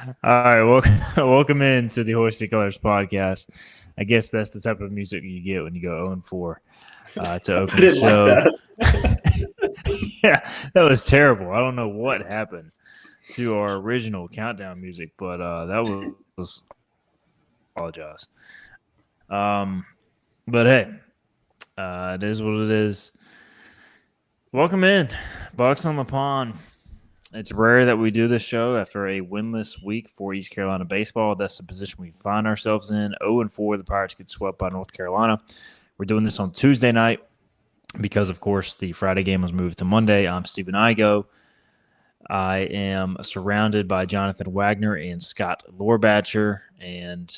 All right, welcome in to the Horsey Colors podcast. I guess that's the type of music you get when you go 0-4 to I open the didn't like show. that. Yeah, that was terrible. I don't know what happened to our original countdown music, but that was apologize. Um, but hey, it is what it is. Welcome in, Bucks on the Pond. It's rare that we do this show after a winless week for East Carolina baseball. That's the position we find ourselves in. 0-4, the Pirates get swept by North Carolina. We're doing this on Tuesday night because, of course, the Friday game was moved to Monday. I'm Stephen Igo. I am surrounded by Jonathan Wagner and Scott Lorbatcher, and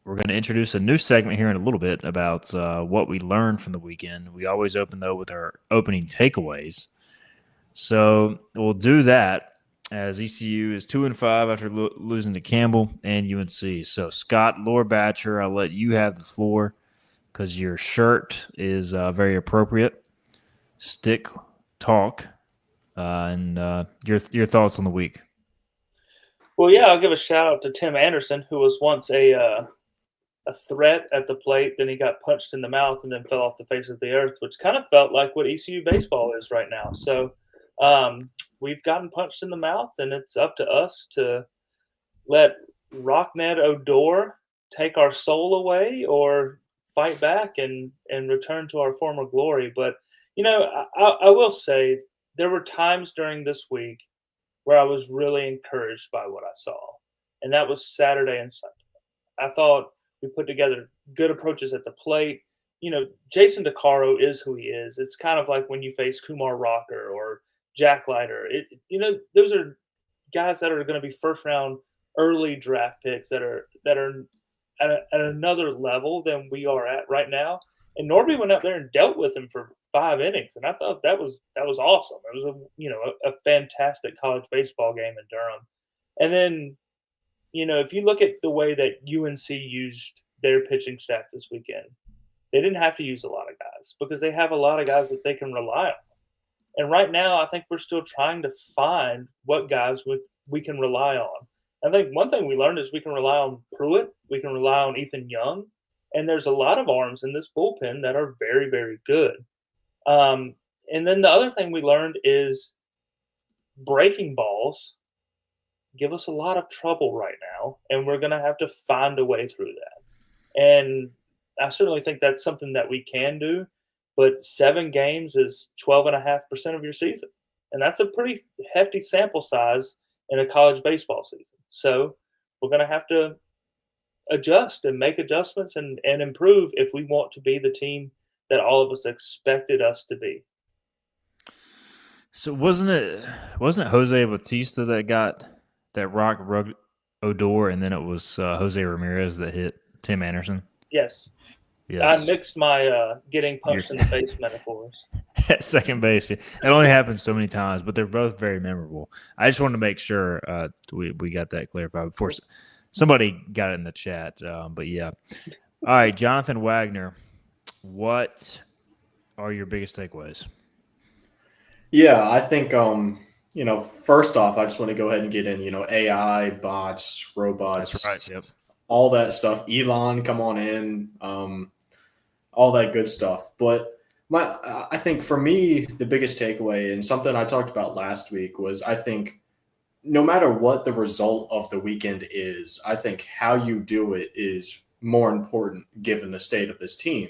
we're going to introduce a new segment here in a little bit about what we learned from the weekend. We always open, though, with our opening takeaways. So we'll do that as ECU is 2-5 after losing to Campbell and UNC. So Scott Lorbatcher, I'll let you have the floor because your shirt is very appropriate. Stick talk and your thoughts on the week. Well, yeah, I'll give a shout out to Tim Anderson, who was once a threat at the plate. Then he got punched in the mouth and then fell off the face of the earth, which kind of felt like what ECU baseball is right now. So we've gotten punched in the mouth, and it's up to us to let Rocknet Odor take our soul away or fight back and return to our former glory. But, you know, I will say there were times during this week where I was really encouraged by what I saw, and that was Saturday and Sunday. I thought we put together good approaches at the plate. You know, Jason DeCaro is who he is. It's kind of like when you face Kumar Rocker or Jack Leiter. Those are guys that are going to be first round early draft picks that are at another level than we are at right now. And Norby went out there and dealt with him for 5 innings, and I thought that was awesome. It was a fantastic college baseball game in Durham. And then, if you look at the way that UNC used their pitching staff this weekend, they didn't have to use a lot of guys because they have a lot of guys that they can rely on. And right now, I think we're still trying to find what guys we can rely on. I think one thing we learned is we can rely on Pruitt, we can rely on Ethan Young, and there's a lot of arms in this bullpen that are very, very good. And then the other thing we learned is breaking balls give us a lot of trouble right now, and we're going to have to find a way through that. And I certainly think that's something that we can do, but 7 games is 12.5% of your season. And that's a pretty hefty sample size in a college baseball season. So we're going to have to adjust and make adjustments and improve if we want to be the team that all of us expected us to be. So wasn't it Jose Bautista that got that rock Odor, and then it was Jose Ramirez that hit Tim Anderson? Yes. I mixed my getting punched in the face metaphors. At second base. It only happens so many times, but they're both very memorable. I just wanted to make sure we got that clarified before somebody got it in the chat. But yeah. All right, Jonathan Wagner, what are your biggest takeaways? Yeah, I think first off, I just want to go ahead and get in, AI, bots, robots. That's right. Yep. All that stuff. Elon, come on in. All that good stuff. But I think for me, the biggest takeaway and something I talked about last week was I think no matter what the result of the weekend is, I think how you do it is more important given the state of this team.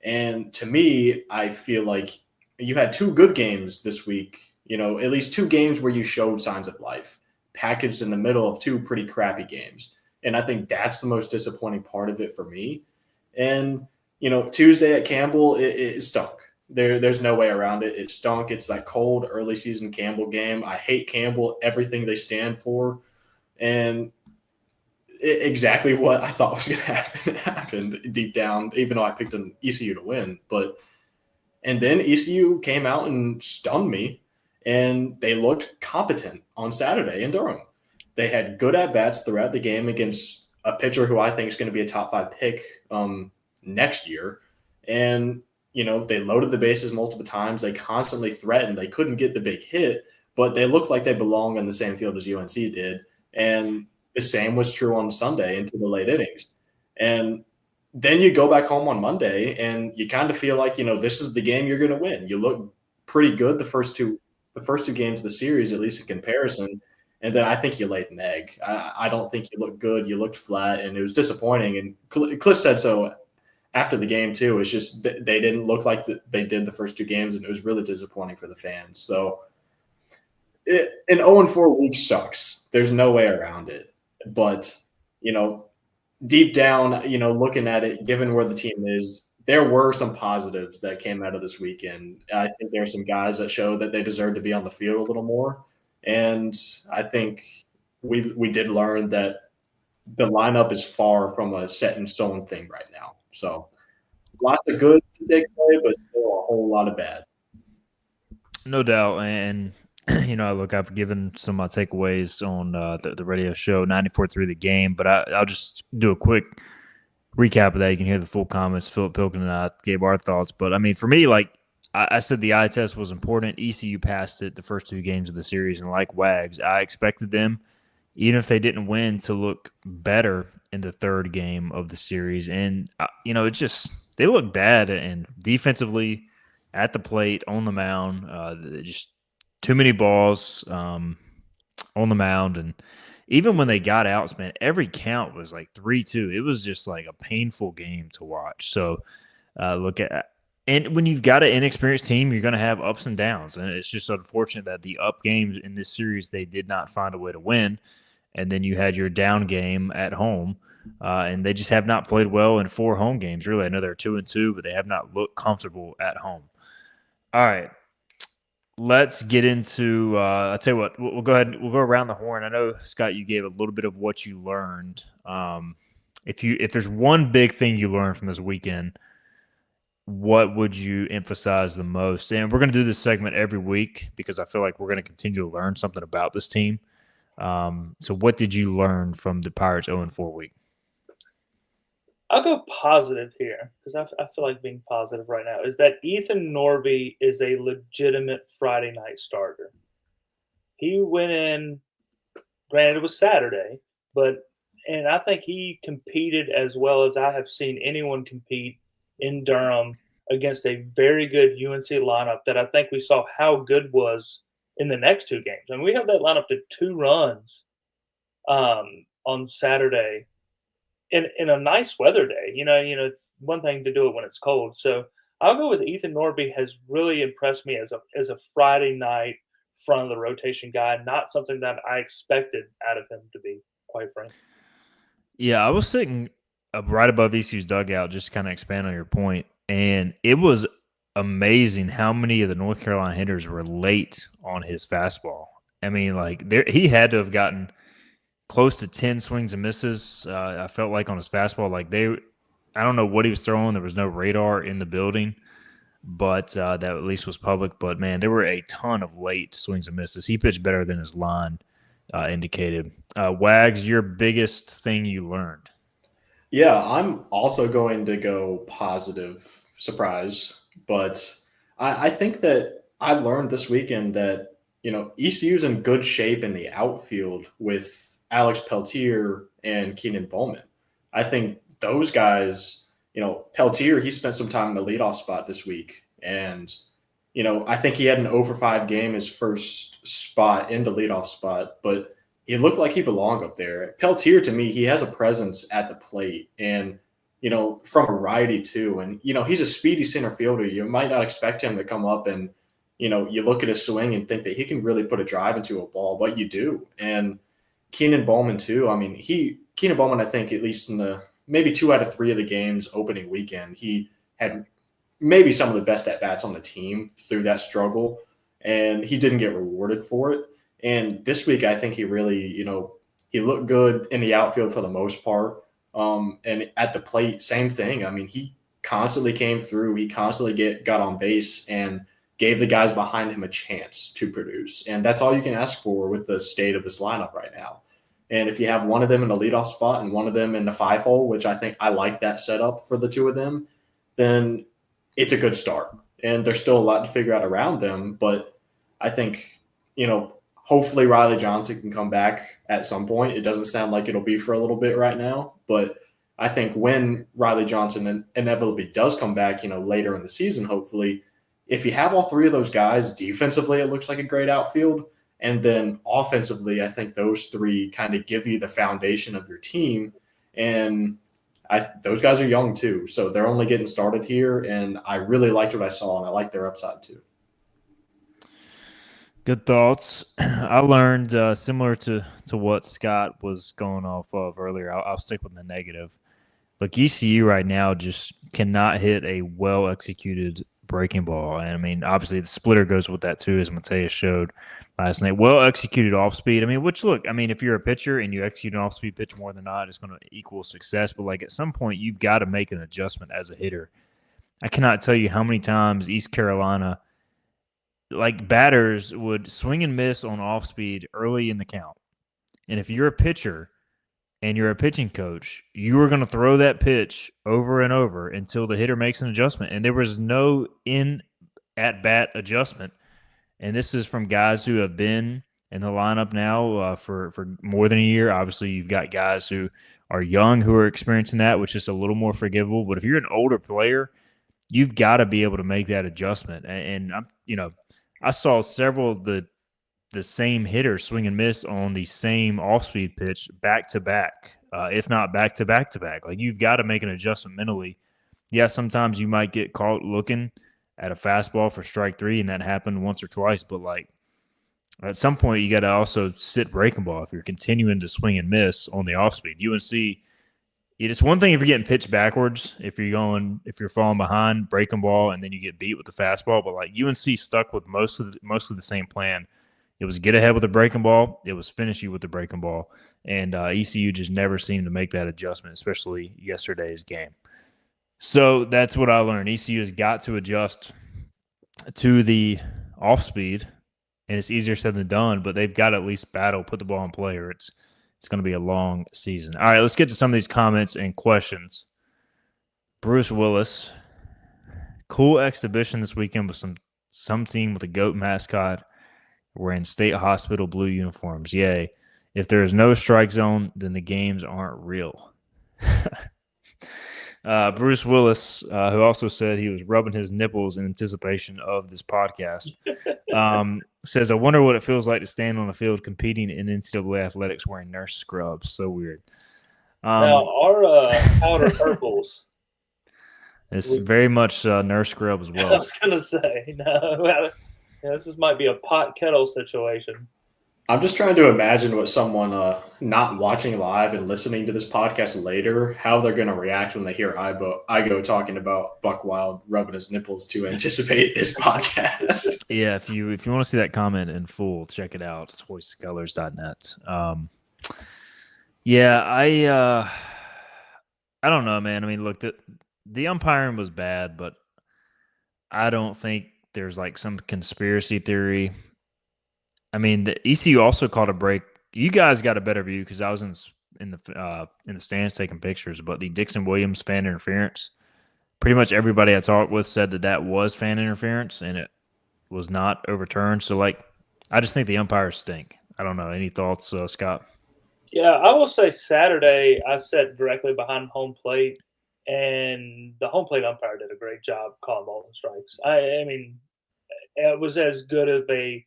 And to me, I feel like you had 2 good games this week, at least 2 games where you showed signs of life, packaged in the middle of 2 pretty crappy games. And I think that's the most disappointing part of it for me. And, Tuesday at Campbell, it stunk. There's no way around it. It stunk. It's that cold early season Campbell game. I hate Campbell, everything they stand for. And exactly what I thought was going to happen happened deep down, even though I picked an ECU to win. And then ECU came out and stunned me, and they looked competent on Saturday in Durham. They had good at-bats throughout the game against a pitcher who I think is going to be a top 5 pick next year. And, they loaded the bases multiple times. They constantly threatened. They couldn't get the big hit, but they looked like they belong on the same field as UNC did. And the same was true on Sunday into the late innings. And then you go back home on Monday and you kind of feel like, this is the game you're going to win. You look pretty good the first two games of the series, at least in comparison. And then I think you laid an egg. I don't think you looked good. You looked flat, and it was disappointing. And Cliff said so after the game too. It's just they didn't look like they did the first two games, and it was really disappointing for the fans. So an 0-4 week sucks. There's no way around it. But, deep down, looking at it, given where the team is, there were some positives that came out of this weekend. I think there are some guys that show that they deserve to be on the field a little more. And I think we did learn that the lineup is far from a set in stone thing right now. So lots of good to take away, but still a whole lot of bad. No doubt. And, look, I've given some of my takeaways on the radio show, 94.3 The Game, but I'll just do a quick recap of that. You can hear the full comments. Philip Pilkin and I gave our thoughts. But, for me, I said the eye test was important. ECU passed it the first two games of the series, and like Wags, I expected them, even if they didn't win, to look better in the third game of the series. And, they look bad, and defensively at the plate, on the mound, just too many balls on the mound. And even when they got outs, man, every count was like 3-2. It was just like a painful game to watch. So and when you've got an inexperienced team, you're going to have ups and downs. And it's just unfortunate that the up games in this series, they did not find a way to win. And then you had your down game at home. And they just have not played well in 4 home games. Really, I know they're 2-2, but they have not looked comfortable at home. All right. Let's get into I'll tell you what, we'll go ahead and we'll go around the horn. I know, Scott, you gave a little bit of what you learned. If there's one big thing you learned from this weekend, what would you emphasize the most? And we're going to do this segment every week because I feel like we're going to continue to learn something about this team. So what did you learn from the Pirates 0-4 week? I'll go positive here because I feel like being positive right now is that Ethan Norby is a legitimate Friday night starter. He went in, granted it was Saturday, and I think he competed as well as I have seen anyone compete in Durham against a very good UNC lineup that I think we saw how good was in the next 2 games. I mean, we held that lineup to 2 runs on Saturday in a nice weather day. It's one thing to do it when it's cold. So I'll go with Ethan Norby has really impressed me as a Friday night front of the rotation guy, not something that I expected out of him, to be quite frank. Yeah, I was sitting right above ECU's dugout, just to kind of expand on your point, and it was amazing how many of the North Carolina hitters were late on his fastball. I mean, he had to have gotten close to 10 swings and misses. I felt like on his fastball, I don't know what he was throwing. There was no radar in the building, but that at least was public. But man, there were a ton of late swings and misses. He pitched better than his line indicated. Wags, your biggest thing you learned? Yeah, I'm also going to go positive, surprise. But I think that I learned this weekend that, ECU's in good shape in the outfield with Alex Peltier and Keenan Bowman. I think those guys, Peltier, he spent some time in the leadoff spot this week. And, I think he had an 0-for-5 game, his first spot in the leadoff spot. But he looked like he belonged up there. Peltier, to me, he has a presence at the plate and, from a righty too. And, he's a speedy center fielder. You might not expect him to come up and, you look at his swing and think that he can really put a drive into a ball, but you do. And Keenan Bowman too. I mean, Keenan Bowman, I think at least in the maybe 2 out of 3 of the games opening weekend, he had maybe some of the best at-bats on the team through that struggle, and he didn't get rewarded for it. And this week, I think he really, he looked good in the outfield for the most part. And at the plate, same thing. I mean, he constantly came through. He constantly got on base and gave the guys behind him a chance to produce. And that's all you can ask for with the state of this lineup right now. And if you have one of them in the leadoff spot and one of them in the 5-hole, which I think I like that setup for the 2 of them, then it's a good start. And there's still a lot to figure out around them. But I think, hopefully Riley Johnson can come back at some point. It doesn't sound like it'll be for a little bit right now, but I think when Riley Johnson inevitably does come back, later in the season, hopefully, if you have all three of those guys, defensively, it looks like a great outfield. And then offensively, I think those three kind of give you the foundation of your team. And those guys are young too. So they're only getting started here. And I really liked what I saw, and I like their upside too. Good thoughts. I learned similar to what Scott was going off of earlier. I'll stick with the negative. Look, ECU right now just cannot hit a well-executed breaking ball. And, I mean, obviously the splitter goes with that too, as Mateus showed last night. Well-executed off-speed. I mean, if you're a pitcher and you execute an off-speed pitch more than not, it's going to equal success. But, like, at some point, you've got to make an adjustment as a hitter. I cannot tell you how many times East Carolina – like batters would swing and miss on off speed early in the count. And if you're a pitcher and you're a pitching coach, you are going to throw that pitch over and over until the hitter makes an adjustment. And there was no at-bat adjustment. And this is from guys who have been in the lineup now for more than a year. Obviously, you've got guys who are young who are experiencing that, which is a little more forgivable. But if you're an older player, you've got to be able to make that adjustment. And I saw several of the same hitters swing and miss on the same off-speed pitch back-to-back, if not back-to-back-to-back. Like, you've got to make an adjustment mentally. Yeah, sometimes you might get caught looking at a fastball for strike three, and that happened once or twice. But, like, at some point you got to also sit breaking ball if you're continuing to swing and miss on the off-speed. UNC – it's one thing if you're getting pitched backwards, if you're falling behind, breaking ball, and then you get beat with the fastball. But like UNC stuck with mostly the same plan. It was get ahead with the breaking ball. It was finish you with the breaking ball. And ECU just never seemed to make that adjustment, especially yesterday's game. So that's what I learned. ECU has got to adjust to the off speed, and it's easier said than done. But they've got to at least battle, put the ball in play, or it's going to be a long season. All right, let's get to some of these comments and questions. Bruce Willis, cool exhibition this weekend with some team with a goat mascot wearing state hospital blue uniforms. Yay. If there is no strike zone, then the games aren't real. Bruce Willis, who also said he was rubbing his nipples in anticipation of this podcast, says, I wonder what it feels like to stand on the field competing in NCAA athletics wearing nurse scrubs. So weird. Now, our powder purples. It's very much nurse scrub as well. I was going to say, no. This might be a pot kettle situation. I'm just trying to imagine what someone not watching live and listening to this podcast later, how they're going to react when they hear Igo talking about Buck Wild rubbing his nipples to anticipate this podcast. Yeah, if you want to see that comment in full, check it out. It's voicecolors.net. I don't know, man. I mean, look, the umpiring was bad, but I don't think there's like some conspiracy theory. I mean, the ECU also called a break. You guys got a better view because I was in the stands taking pictures. But the Dixon Williams fan interference, pretty much everybody I talked with said that was fan interference, and it was not overturned. So, like, I just think the umpires stink. I don't know. Any thoughts, Scott? Yeah, I will say Saturday I sat directly behind home plate, and the home plate umpire did a great job calling balls and strikes. I mean, it was as good of a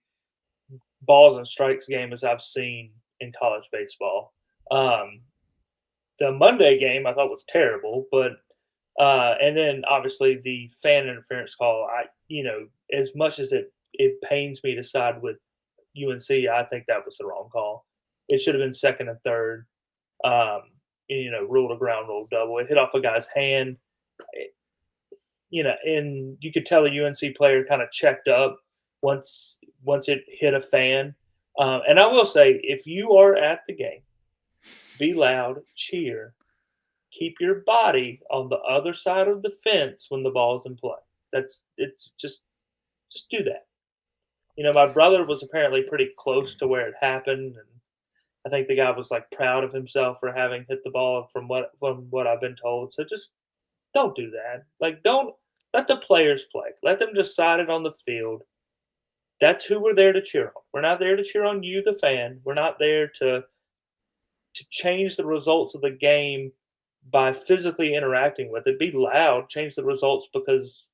balls and strikes game as I've seen in college baseball. The Monday game I thought was terrible, but and then obviously the fan interference call. As much as it pains me to side with UNC, I think that was the wrong call. It should have been second and third. Ruled a ground rule double. It hit off a guy's hand. And you could tell a UNC player kind of checked up once it hit a fan. And I will say, if you are at the game, be loud, cheer, keep your body on the other side of the fence when the ball's in play. It's just do that. My brother was apparently pretty close to where it happened, and I think the guy was like proud of himself for having hit the ball from what I've been told. So just don't do that. Like, don't let the players play. Let them decide it on the field. that's who we're there to cheer on. We're not there to cheer on you, the fan. We're not there to change the results of the game by physically interacting with it. Be loud, change the results because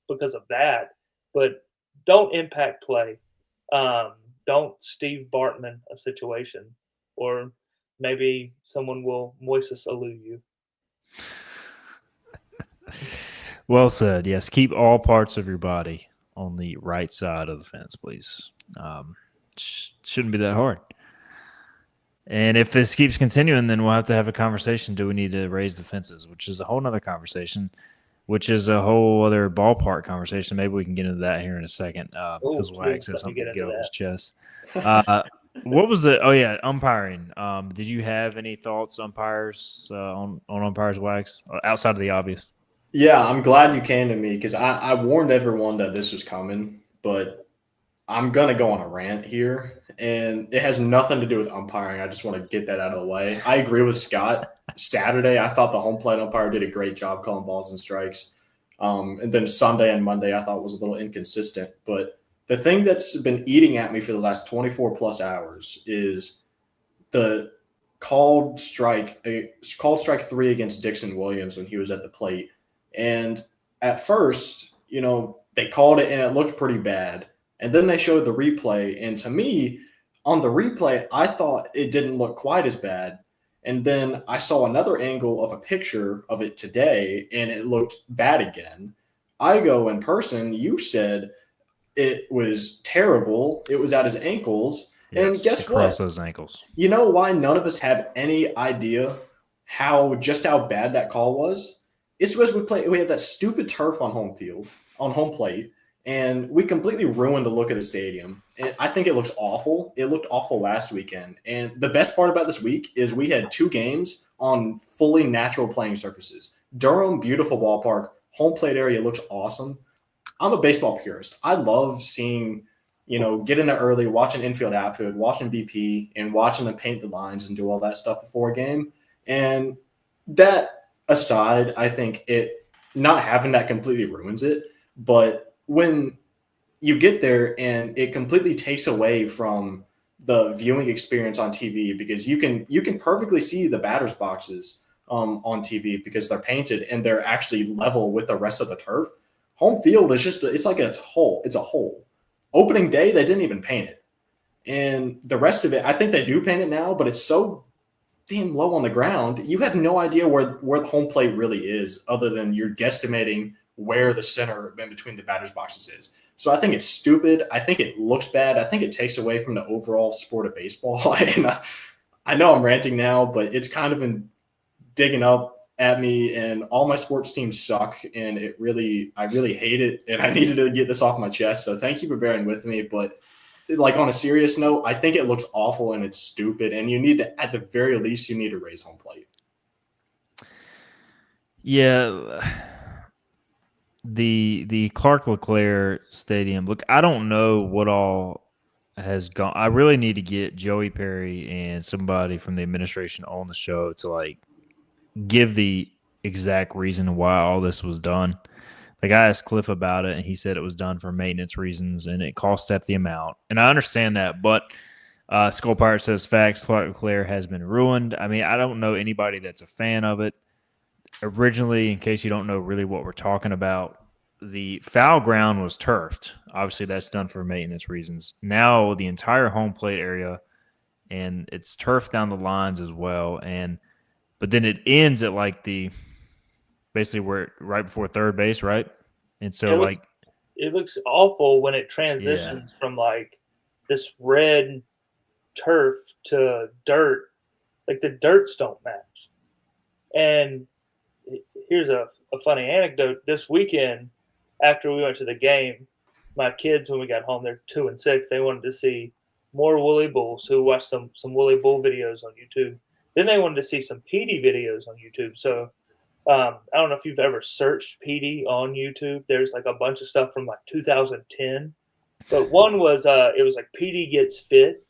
of that, but don't impact play. Don't Steve Bartman a situation, or maybe someone will Moises Alou you. Well said. Yes, keep all parts of your body on the right side of the fence, please. Shouldn't be that hard. And if this keeps continuing, then we'll have to have a conversation. Do we need to raise the fences? Which is a whole other conversation, which is a whole other ballpark conversation. Maybe we can get into that here in a second because Wags has something to get off his chest. What was the – oh, yeah, umpiring. Did you have any thoughts, umpires, on umpires, Wags, outside of the obvious? Yeah, I'm glad you came to me because I warned everyone that this was coming, but I'm going to go on a rant here. And it has nothing to do with umpiring. I just want to get that out of the way. I agree with Scott. Saturday, I thought the home plate umpire did a great job calling balls and strikes. And then Sunday and Monday, I thought was a little inconsistent. But the thing that's been eating at me for the last 24 plus hours is the called strike 3 against Dixon Williams when he was at the plate. And at first, they called it and it looked pretty bad. And then they showed the replay. And to me, on the replay, I thought it didn't look quite as bad. And then I saw another angle of a picture of it today, and it looked bad again. I go in person, you said it was terrible. It was at his ankles. Yes, and guess what? Across those ankles. You know why none of us have any idea how bad that call was? It's because we had that stupid turf on home plate. And we completely ruined the look of the stadium. And I think it looks awful. It looked awful last weekend. And the best part about this week is we had 2 games on fully natural playing surfaces. Durham, beautiful ballpark. Home plate area looks awesome. I'm a baseball purist. I love seeing, get in there early, watching infield, outfield, watching BP, and watching them paint the lines and do all that stuff before a game. And that aside, I think it not having that completely ruins it. But when you get there and it completely takes away from the viewing experience on TV, because you can perfectly see the batter's boxes on TV because they're painted and they're actually level with the rest of the turf. Home field is it's like a hole. It's a hole. Opening day, they didn't even paint it. And the rest of it, I think they do paint it now, but it's so damn low on the ground. You have no idea where the home plate really is other than you're guesstimating where the center in between the batter's boxes is. So I think it's stupid. I think it looks bad. I think it takes away from the overall sport of baseball. And I know I'm ranting now, but it's kind of been digging up at me, and all my sports teams suck. And I really hate it. And I needed to get this off my chest. So thank you for bearing with me. But like on a serious note, I think it looks awful and it's stupid. And you need to, at the very least, you need to raise home plate. Yeah. The Clark LeClaire Stadium. Look, I don't know what all has gone. I really need to get Joey Perry and somebody from the administration on the show to give the exact reason why all this was done. Like, I asked Cliff about it, and he said it was done for maintenance reasons, and it cost Seth the amount. And I understand that, but Skull Pirate says facts. Clark LeClaire has been ruined. I mean, I don't know anybody that's a fan of it. Originally, in case you don't know really what we're talking about, the foul ground was turfed. Obviously, that's done for maintenance reasons. Now, the entire home plate area, and it's turfed down the lines as well. But then it ends at basically right before third base, right? And so it looks awful when it transitions from this red turf to dirt. Like, the dirts don't match. And here's a funny anecdote. This weekend, after we went to the game, my kids, when we got home, they're 2 and 6. They wanted to see more Woolly Bulls, who watched some Woolly Bull videos on YouTube. Then they wanted to see some PD videos on YouTube. So I don't know if you've ever searched PD on YouTube. There's a bunch of stuff from 2010. But one was it was PD Gets Fit.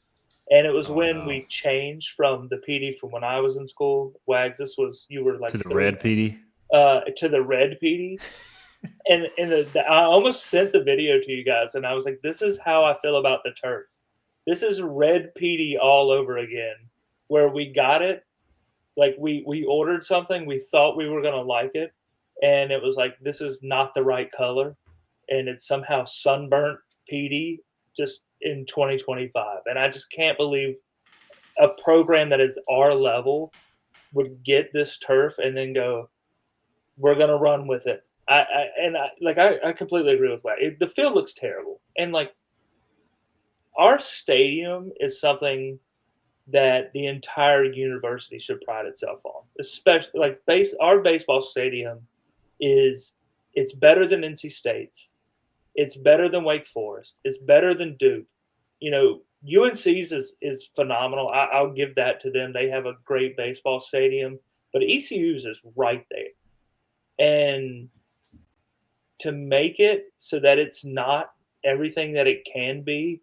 And it was when we changed from the PD from when I was in school. Wags, you were to the red PD? To the red PD. And I almost sent the video to you guys, and I was like, "This is how I feel about the turf. This is red PD all over again, where we got it, like we ordered something, we thought we were gonna like it, and it was like this is not the right color, and it's somehow sunburnt PD just in 2025, and I just can't believe a program that is our level would get this turf and then go, we're gonna run with it. I completely agree with that. The field looks terrible, and like our stadium is something that the entire university should pride itself on. Especially like our baseball stadium it's better than NC State's. It's better than Wake Forest. It's better than Duke. You know, UNC's is phenomenal. I'll give that to them. They have a great baseball stadium, but ECU's is right there. And to make it so that it's not everything that it can be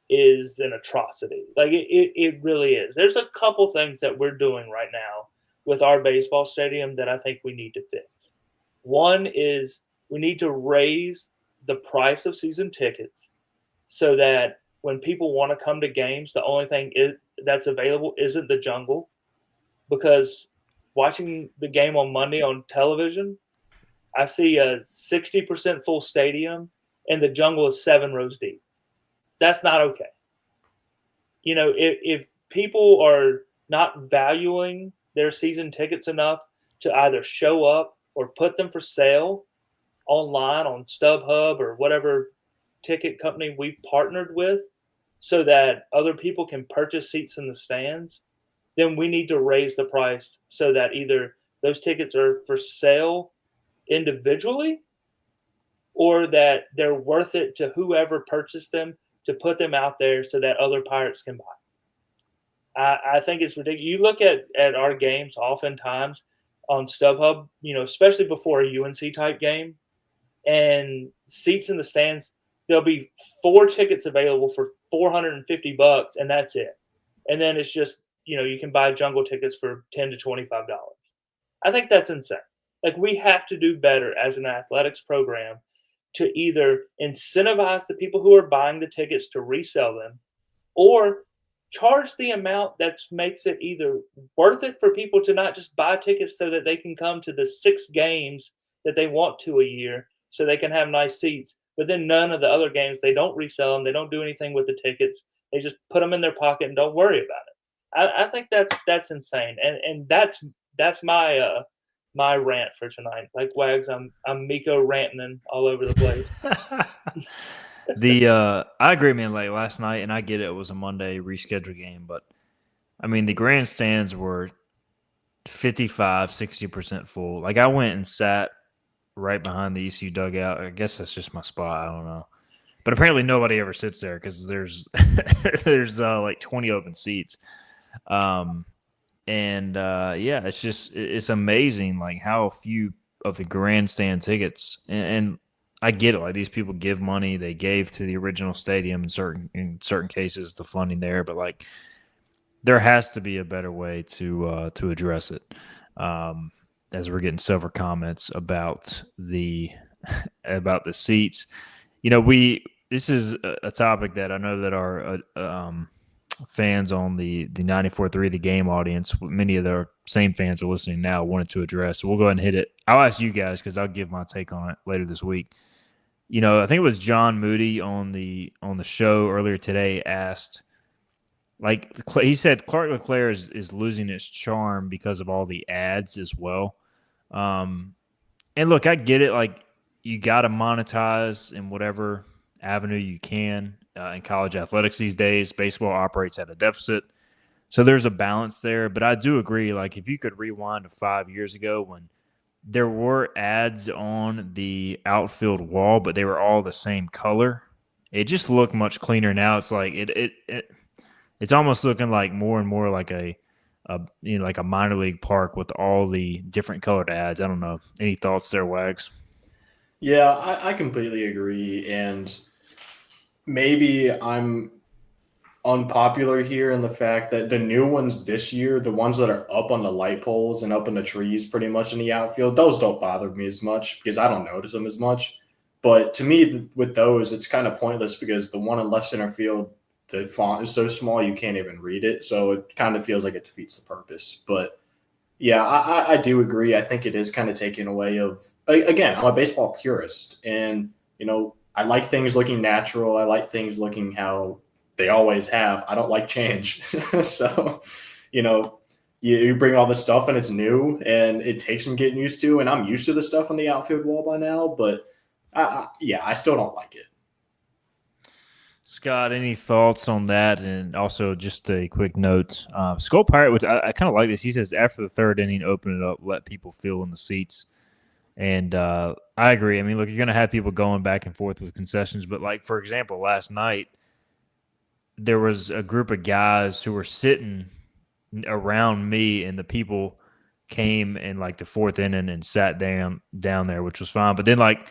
is an atrocity. Like it really is. There's a couple things that we're doing right now with our baseball stadium that I think we need to fix. One is we need to raise the price of season tickets so that when people want to come to games, the only thing that's available isn't the jungle. Because watching the game on Monday on television, I see a 60% full stadium and the jungle is 7 rows deep. That's not okay. You know, if people are not valuing their season tickets enough to either show up or put them for sale online on StubHub or whatever ticket company we've partnered with so that other people can purchase seats in the stands, then we need to raise the price so that either those tickets are for sale individually or that they're worth it to whoever purchased them to put them out there so that other Pirates can buy. I think it's ridiculous. You look at our games oftentimes on StubHub, you know, especially before a UNC type game, and seats in the stands, there'll be 4 tickets available for $450, and that's it. And then it's just, you know, you can buy jungle tickets for $10 to $25. I think that's insane. Like, we have to do better as an athletics program to either incentivize the people who are buying the tickets to resell them or charge the amount that makes it either worth it for people to not just buy tickets so that they can come to the 6 games that they want to a year so they can have nice seats. But then none of the other games, they don't resell them. They don't do anything with the tickets. They just put them in their pocket and don't worry about it. I think that's insane. And that's my rant for tonight. Like Wags, I'm Miko ranting all over the place. I agree, man. Like last night, and I get it was a Monday rescheduled game, but I mean the grandstands were 55-60% full. Like I went and sat right behind the ECU dugout. I guess that's just my spot. I don't know, but apparently nobody ever sits there because there's like 20 open seats. Yeah, it's amazing like how few of the grandstand tickets and I get it. Like these people give money, they gave to the original stadium in certain cases, the funding there, but like there has to be a better way to address it. As we're getting several comments about the seats, you know, this is a topic that I know that our fans on the 94.3 The Game audience, many of their same fans are listening now, wanted to address. So we'll go ahead and hit it. I'll ask you guys because I'll give my take on it later this week. You know, I think it was John Moody on the show earlier today asked, like he said, Clark LeClaire is losing its charm because of all the ads as well. And look, I get it. Like you got to monetize in whatever avenue you can in college athletics these days. Baseball operates at a deficit. So there's a balance there. But I do agree, like if you could rewind to 5 years ago when there were ads on the outfield wall, but they were all the same color. It just looked much cleaner now. It's like it's almost looking like more and more like a like a minor league park with all the different colored ads. I don't know. Any thoughts there, Wags? Yeah, I completely agree. And maybe I'm unpopular here in the fact that the new ones this year, the ones that are up on the light poles and up in the trees pretty much in the outfield, those don't bother me as much because I don't notice them as much. But to me, with those, it's kind of pointless because the one in left center field, the font is so small you can't even read it. So it kind of feels like it defeats the purpose. But yeah, I do agree. I think it is kind of taken away of, again, I'm a baseball purist. And, I like things looking natural. I like things looking how they always have. I don't like change. So, you bring all this stuff and it's new and it takes some getting used to. And I'm used to the stuff on the outfield wall by now. But, I still don't like it. Scott, any thoughts on that? And also just a quick note. Skull Pirate, which I kind of like this. He says after the third inning, open it up, let people feel in the seats. And I agree. I mean, look, you're going to have people going back and forth with concessions. But, like, for example, last night, there was a group of guys who were sitting around me, and the people came in, like, the fourth inning and sat down there, which was fine. But then, like,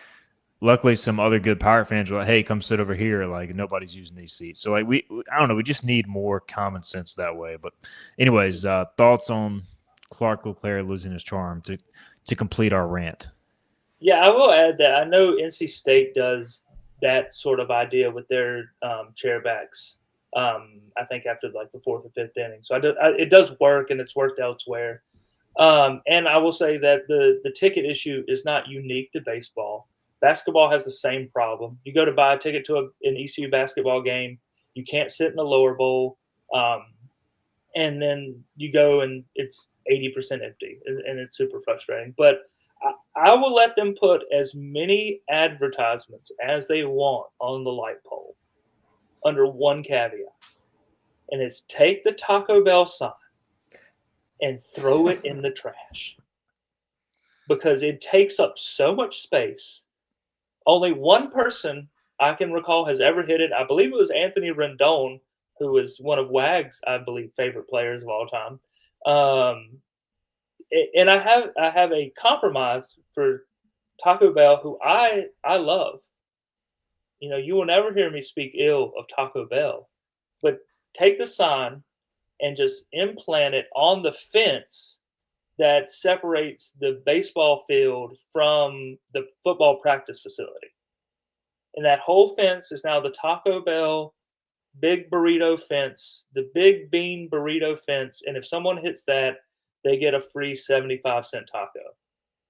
luckily some other good Pirate fans were like, hey, come sit over here. Like, nobody's using these seats. So, like, I don't know. We just need more common sense that way. But anyways, thoughts on Clark LeClaire losing his charm to complete our rant? Yeah, I will add that I know NC State does that sort of idea with their chairbacks. I think after like the fourth or fifth inning. So it does work, and it's worked elsewhere. And I will say that the ticket issue is not unique to baseball. Basketball has the same problem. You go to buy a ticket to an ECU basketball game, you can't sit in the lower bowl, and then you go and it's 80% empty, and it's super frustrating. But I will let them put as many advertisements as they want on the light pole under one caveat, and it's take the Taco Bell sign and throw it in the trash because it takes up so much space. Only one person I can recall has ever hit it. I believe it was Anthony Rendon, who is one of WAG's, I believe, favorite players of all time. And I have a compromise for Taco Bell, who I love. You will never hear me speak ill of Taco Bell, but take the sign and just implant it on the fence that separates the baseball field from the football practice facility. And that whole fence is now the Taco Bell big burrito fence, the big bean burrito fence. And if someone hits that, they get a free 75-cent taco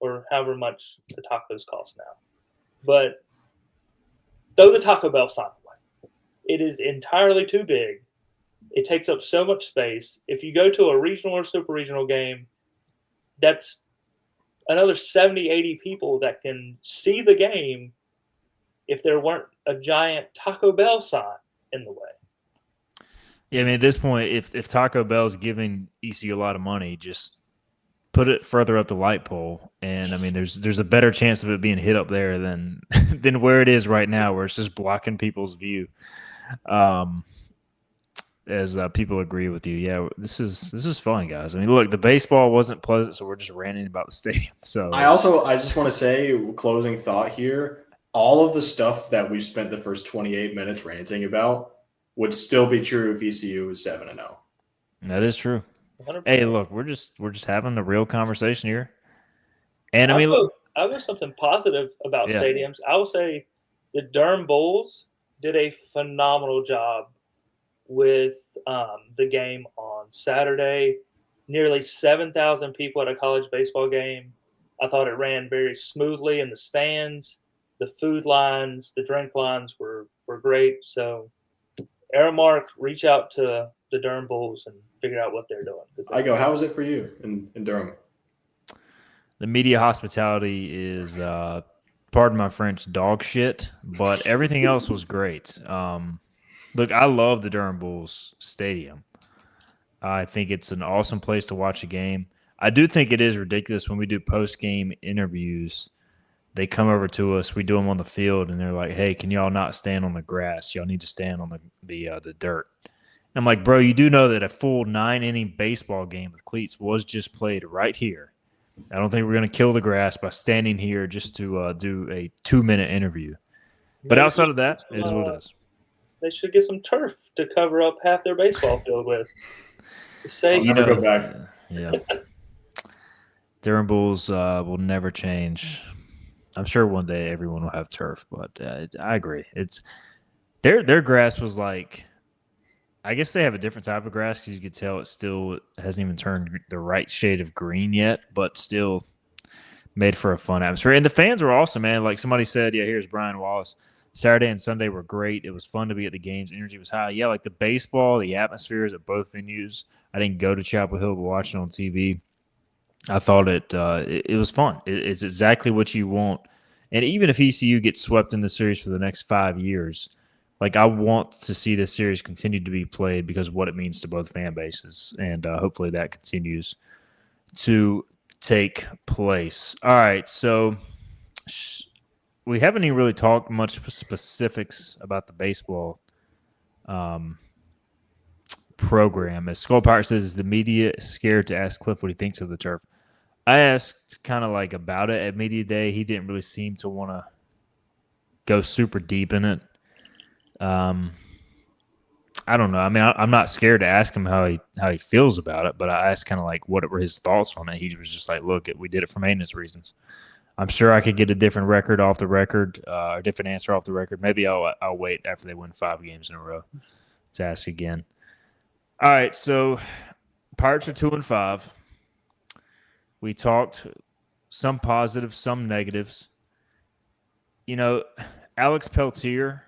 or however much the tacos cost now. But throw the Taco Bell sign away. It is entirely too big. It takes up so much space. If you go to a regional or super regional game, that's another 70, 80 people that can see the game if there weren't a giant Taco Bell sign in the way. Yeah, I mean, at this point, if Taco Bell's giving ECU a lot of money, just put it further up the light pole. And, I mean, there's a better chance of it being hit up there than where it is right now, where it's just blocking people's view. As people agree with you. Yeah, this is fun, guys. I mean, look, the baseball wasn't pleasant, so we're just ranting about the stadium. So I just want to say, closing thought here, all of the stuff that we spent the first 28 minutes ranting about would still be true if ECU was 7-0. That is true. 100%. Hey, look, we're just having a real conversation here. And I mean, I will something positive about stadiums. I will say the Durham Bulls did a phenomenal job with the game on Saturday. Nearly 7,000 people at a college baseball game. I thought it ran very smoothly in the stands. The food lines, the drink lines were great. So, Aramark, reach out to the Durham Bulls and figure out what they're doing. How was it for you in Durham? The media hospitality is, pardon my French, dog shit, but everything else was great. Look, I love the Durham Bulls Stadium. I think it's an awesome place to watch a game. I do think it is ridiculous when we do post-game interviews. They come over to us, we do them on the field, and they're like, hey, can y'all not stand on the grass? Y'all need to stand on the dirt. And I'm like, bro, you do know that a full 9-inning baseball game with cleats was just played right here. I don't think we're going to kill the grass by standing here just to do a 2-minute interview. But outside of that, it is what it is. They should get some turf to cover up half their baseball field with. I'll never go back. Yeah. Durham Bulls will never change. I'm sure one day everyone will have turf, but I agree. It's their grass was like, I guess they have a different type of grass because you could tell it still hasn't even turned the right shade of green yet, but still made for a fun atmosphere. And the fans were awesome, man. Like somebody said, yeah, here's Brian Wallace. Saturday and Sunday were great. It was fun to be at the games. Energy was high. Yeah, like the baseball, the atmospheres at both venues. I didn't go to Chapel Hill, but watching it on TV. I thought it was fun. It's exactly what you want. And even if ECU gets swept in the series for the next 5 years, like I want to see this series continue to be played because of what it means to both fan bases, and hopefully that continues to take place. All right, so we haven't even really talked much specifics about the baseball program. As Skull Pirate says, is the media scared to ask Cliff what he thinks of the turf? I asked kind of like about it at media day. He didn't really seem to want to go super deep in it. I don't know. I mean, I'm not scared to ask him how he feels about it, but I asked kind of like what were his thoughts on it. He was just like, "Look, we did it for maintenance reasons." I'm sure I could get a different record off the record, or a different answer off the record. Maybe I'll wait after they win 5 games in a row to ask again. All right, so Pirates are 2-5. We talked some positives, some negatives. You know, Alex Peltier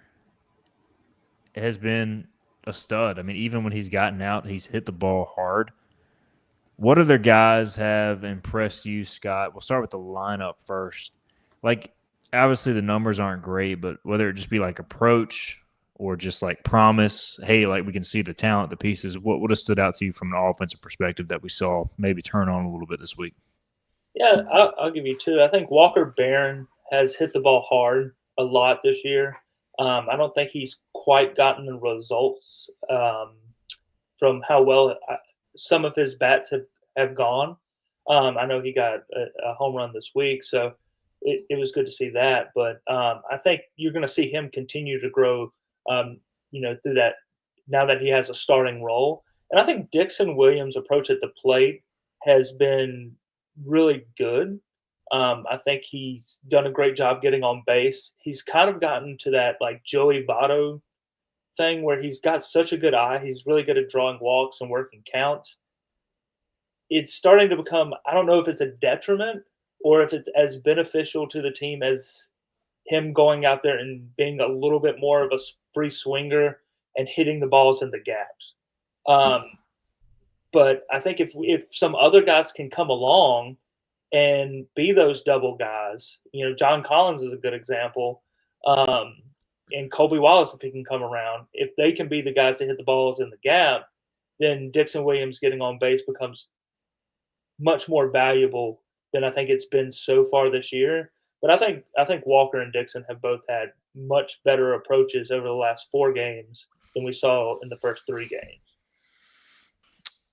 has been a stud. I mean, even when he's gotten out, he's hit the ball hard. What other guys have impressed you, Scott? We'll start with the lineup first. Like, obviously the numbers aren't great, but whether it just be like approach or just like promise, hey, like we can see the talent, the pieces, what would have stood out to you from an offensive perspective that we saw maybe turn on a little bit this week? Yeah, I'll give you 2. I think Walker Barron has hit the ball hard a lot this year. I don't think he's quite gotten the results from how well some of his bats have gone. I know he got a home run this week, so it was good to see that. But I think you're going to see him continue to grow, through that now that he has a starting role. And I think Dixon Williams' approach at the plate has been really good. I think he's done a great job getting on base. He's kind of gotten to that like Joey Votto thing where he's got such a good eye. He's really good at drawing walks and working counts. It's starting to become, I don't know if it's a detriment or if it's as beneficial to the team as him going out there and being a little bit more of a free swinger and hitting the balls in the gaps. But I think if some other guys can come along and be those double guys, John Collins is a good example, and Colby Wallace, if he can come around, if they can be the guys that hit the balls in the gap, then Dixon Williams getting on base becomes much more valuable than I think it's been so far this year. But I think Walker and Dixon have both had much better approaches over the last 4 games than we saw in the first 3 games.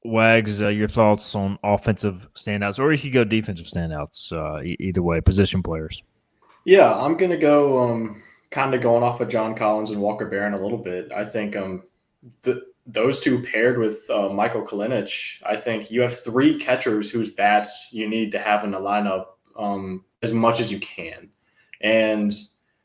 Wags, your thoughts on offensive standouts, or you could go defensive standouts, either way, position players. Yeah, I'm going to go kind of going off of John Collins and Walker Barron a little bit. I think those two paired with Michael Kalinic, I think you have 3 catchers whose bats you need to have in the lineup as much as you can. And,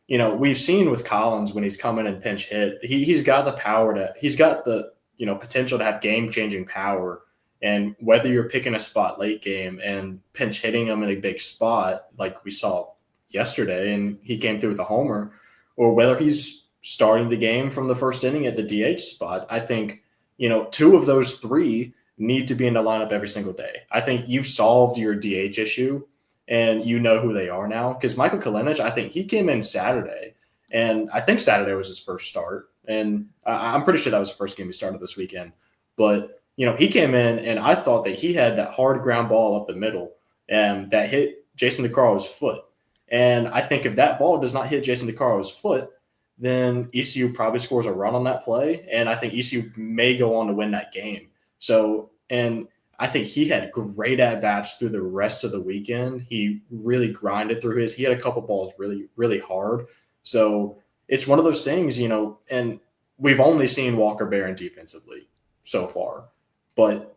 we've seen with Collins when he's coming and pinch hit, he's got the power he's got the potential to have game-changing power. And whether you're picking a spot late game and pinch hitting him in a big spot like we saw yesterday and he came through with a homer, or whether he's starting the game from the first inning at the DH spot, I think, 2 of those 3 need to be in the lineup every single day. I think you've solved your DH issue and you know who they are now. Because Michael Kalinic, I think he came in Saturday, and I think Saturday was his first start. And I'm pretty sure that was the first game he started this weekend. But, he came in, and I thought that he had that hard ground ball up the middle that hit Jason DeCarlo's foot. And I think if that ball does not hit Jason DeCarlo's foot, then ECU probably scores a run on that play. And I think ECU may go on to win that game. So, and I think he had great at-bats through the rest of the weekend. He really grinded through he had a couple balls really, really hard. So it's one of those things, and we've only seen Walker Barron defensively so far, but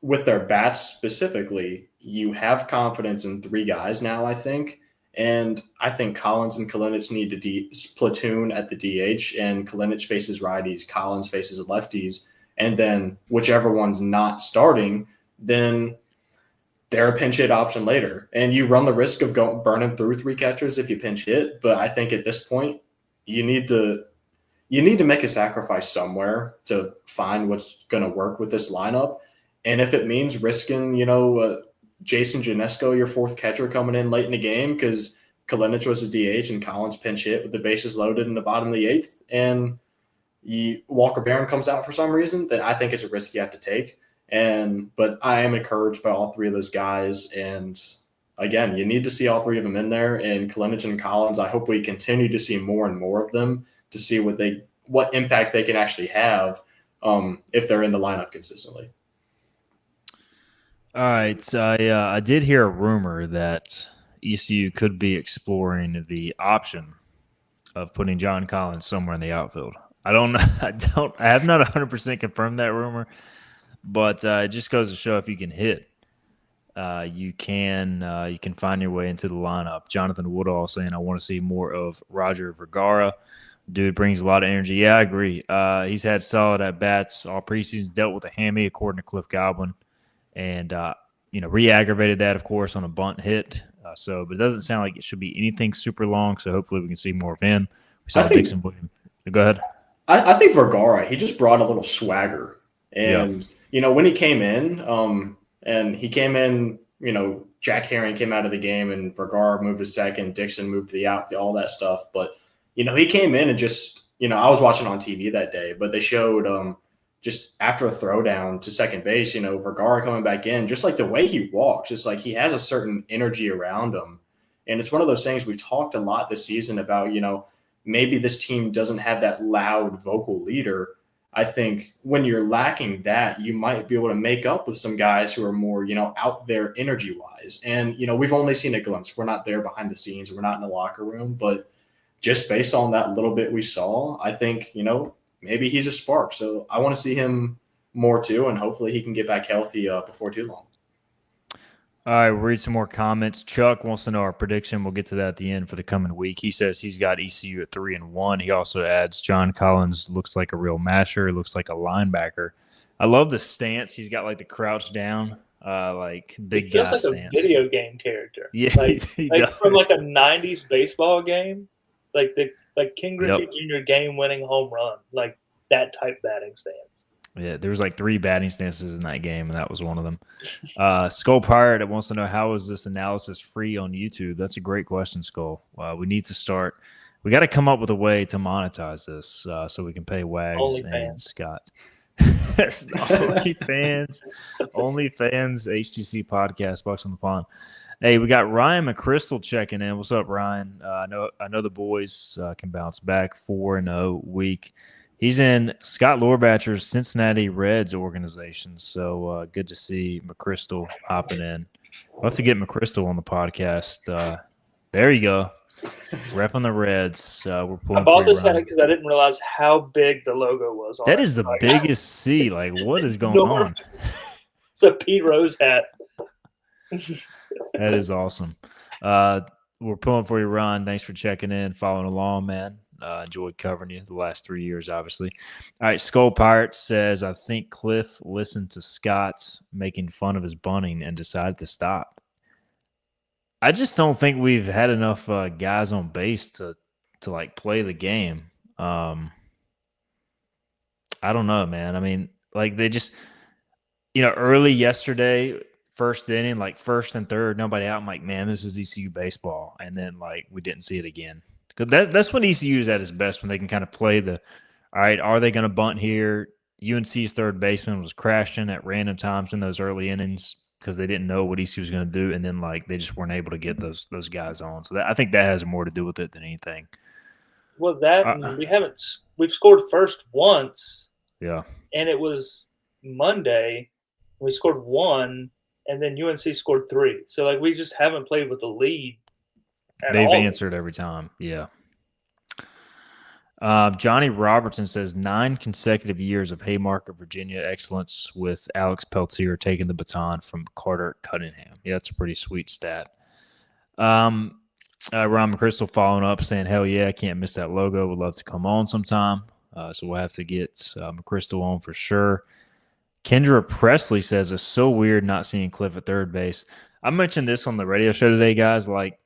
with their bats specifically, you have confidence in 3 guys now, I think. And I think Collins and Kalinic need to platoon at the DH, and Kalinic faces righties, Collins faces lefties. And then whichever one's not starting, then they're a pinch hit option later. And you run the risk of burning through 3 catchers if you pinch hit. But I think at this point, you need to make a sacrifice somewhere to find what's going to work with this lineup. And if it means risking, Jason Janesco, your 4th catcher, coming in late in the game because Kalinic was a DH and Collins pinch hit with the bases loaded in the bottom of the 8th, and Walker Barron comes out for some reason, then I think it's a risk you have to take. But I am encouraged by all 3 of those guys. And again, you need to see all 3 of them in there. And Kalinic and Collins, I hope we continue to see more and more of them to see what impact they can actually have if they're in the lineup consistently. All right, so I did hear a rumor that ECU could be exploring the option of putting John Collins somewhere in the outfield. I don't know. I have not 100% confirmed that rumor, but it just goes to show if you can hit, you can find your way into the lineup. Jonathan Woodall saying, I want to see more of Roger Vergara. Dude brings a lot of energy. Yeah, I agree. He's had solid at-bats all preseason, dealt with a hammy, according to Cliff Godwin, and, re-aggravated that, of course, on a bunt hit. But it doesn't sound like it should be anything super long, so hopefully we can see more of him. We saw Dixon Williams. Go ahead. I think Vergara, he just brought a little swagger. And, when he came in, Jack Herring came out of the game and Vergara moved to second, Dixon moved to the outfield, all that stuff. But, he came in and just, I was watching on TV that day, but they showed just after a throwdown to second base, Vergara coming back in, just like the way he walks, it's like he has a certain energy around him. And it's one of those things we've talked a lot this season about, maybe this team doesn't have that loud vocal leader. I think when you're lacking that, you might be able to make up with some guys who are more, out there energy wise. And, we've only seen a glimpse. We're not there behind the scenes. We're not in the locker room, but just based on that little bit we saw, I think, maybe he's a spark. So I want to see him more too. And hopefully he can get back healthy before too long. All right, we'll read some more comments. Chuck wants to know our prediction. We'll get to that at the end for the coming week. He says he's got ECU at 3-1. He also adds John Collins looks like a real masher, looks like a linebacker. I love the stance. He's got like the crouch down, like big guy stance. He feels like a video game character. Yeah, like from like a '90s baseball game, like King Griffey Jr. game-winning home run, like that type batting stance. Yeah, there was like 3 batting stances in that game, and that was one of them. Skull Pirate wants to know, how is this analysis free on YouTube? That's a great question, Skull. We need to start. We got to come up with a way to monetize this so we can pay Wags and Scott. OnlyFans, HTC podcast, Bucks on the Pond. Hey, we got Ryan McChrystal checking in. What's up, Ryan? I know the boys can bounce back. 4-0 week. He's in Scott Lorbatcher's Cincinnati Reds organization, so good to see McChrystal hopping in. We'll have to get McChrystal on the podcast. There you go. Repping the Reds. We're pulling. I bought this hat because I didn't realize how big the logo was. That is the biggest C. Like, what is going on? It's a Pete Rose hat. That is awesome. We're pulling for you, Ron. Thanks for checking in, following along, man. Enjoyed covering you the last 3 years, obviously. All right, Skull Pirate says, I think Cliff listened to Scott making fun of his bunting and decided to stop. I just don't think we've had enough guys on base to like play the game. I don't know, man. I mean, like they just, early yesterday, first inning, like first and third, nobody out. I'm like, man, this is ECU baseball. And then like we didn't see it again. Because that's when ECU is at its best, when they can kind of play all right, are they going to bunt here? UNC's third baseman was crashing at random times in those early innings because they didn't know what ECU was going to do, and then like they just weren't able to get those guys on. So I think that has more to do with it than anything. Well, we've scored first once. Yeah. And it was Monday. We scored 1, and then UNC scored 3. So like we just haven't played with the lead. They've answered every time. Yeah. Johnny Robertson says 9 consecutive years of Haymarket, Virginia excellence with Alex Peltier taking the baton from Carter Cunningham. Yeah, that's a pretty sweet stat. Ron McChrystal following up saying, hell yeah, I can't miss that logo. Would love to come on sometime. So we'll have to get McChrystal on for sure. Kendra Presley says, it's so weird not seeing Cliff at third base. I mentioned this on the radio show today, guys. Like,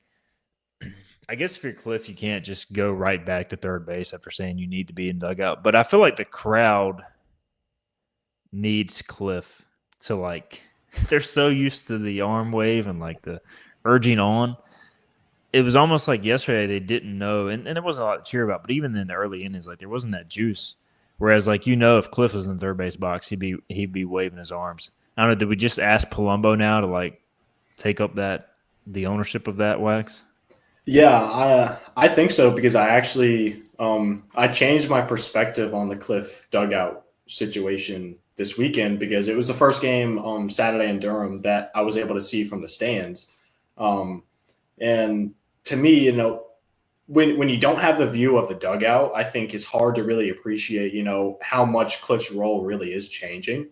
I guess if you're Cliff, you can't just go right back to third base after saying you need to be in dugout. But I feel like the crowd needs Cliff to, like, they're so used to the arm wave and like the urging on. It was almost like yesterday they didn't know, and there wasn't a lot to cheer about, but even in the early innings, like there wasn't that juice. Whereas, like, if Cliff was in the third base box, he'd be waving his arms. I don't know, did we just ask Palumbo now to like take up the ownership of that, Wax? Yeah, I think so, because I actually I changed my perspective on the Cliff dugout situation this weekend, because it was the first game Saturday in Durham that I was able to see from the stands. And to me, when you don't have the view of the dugout, I think it's hard to really appreciate, how much Cliff's role really is changing.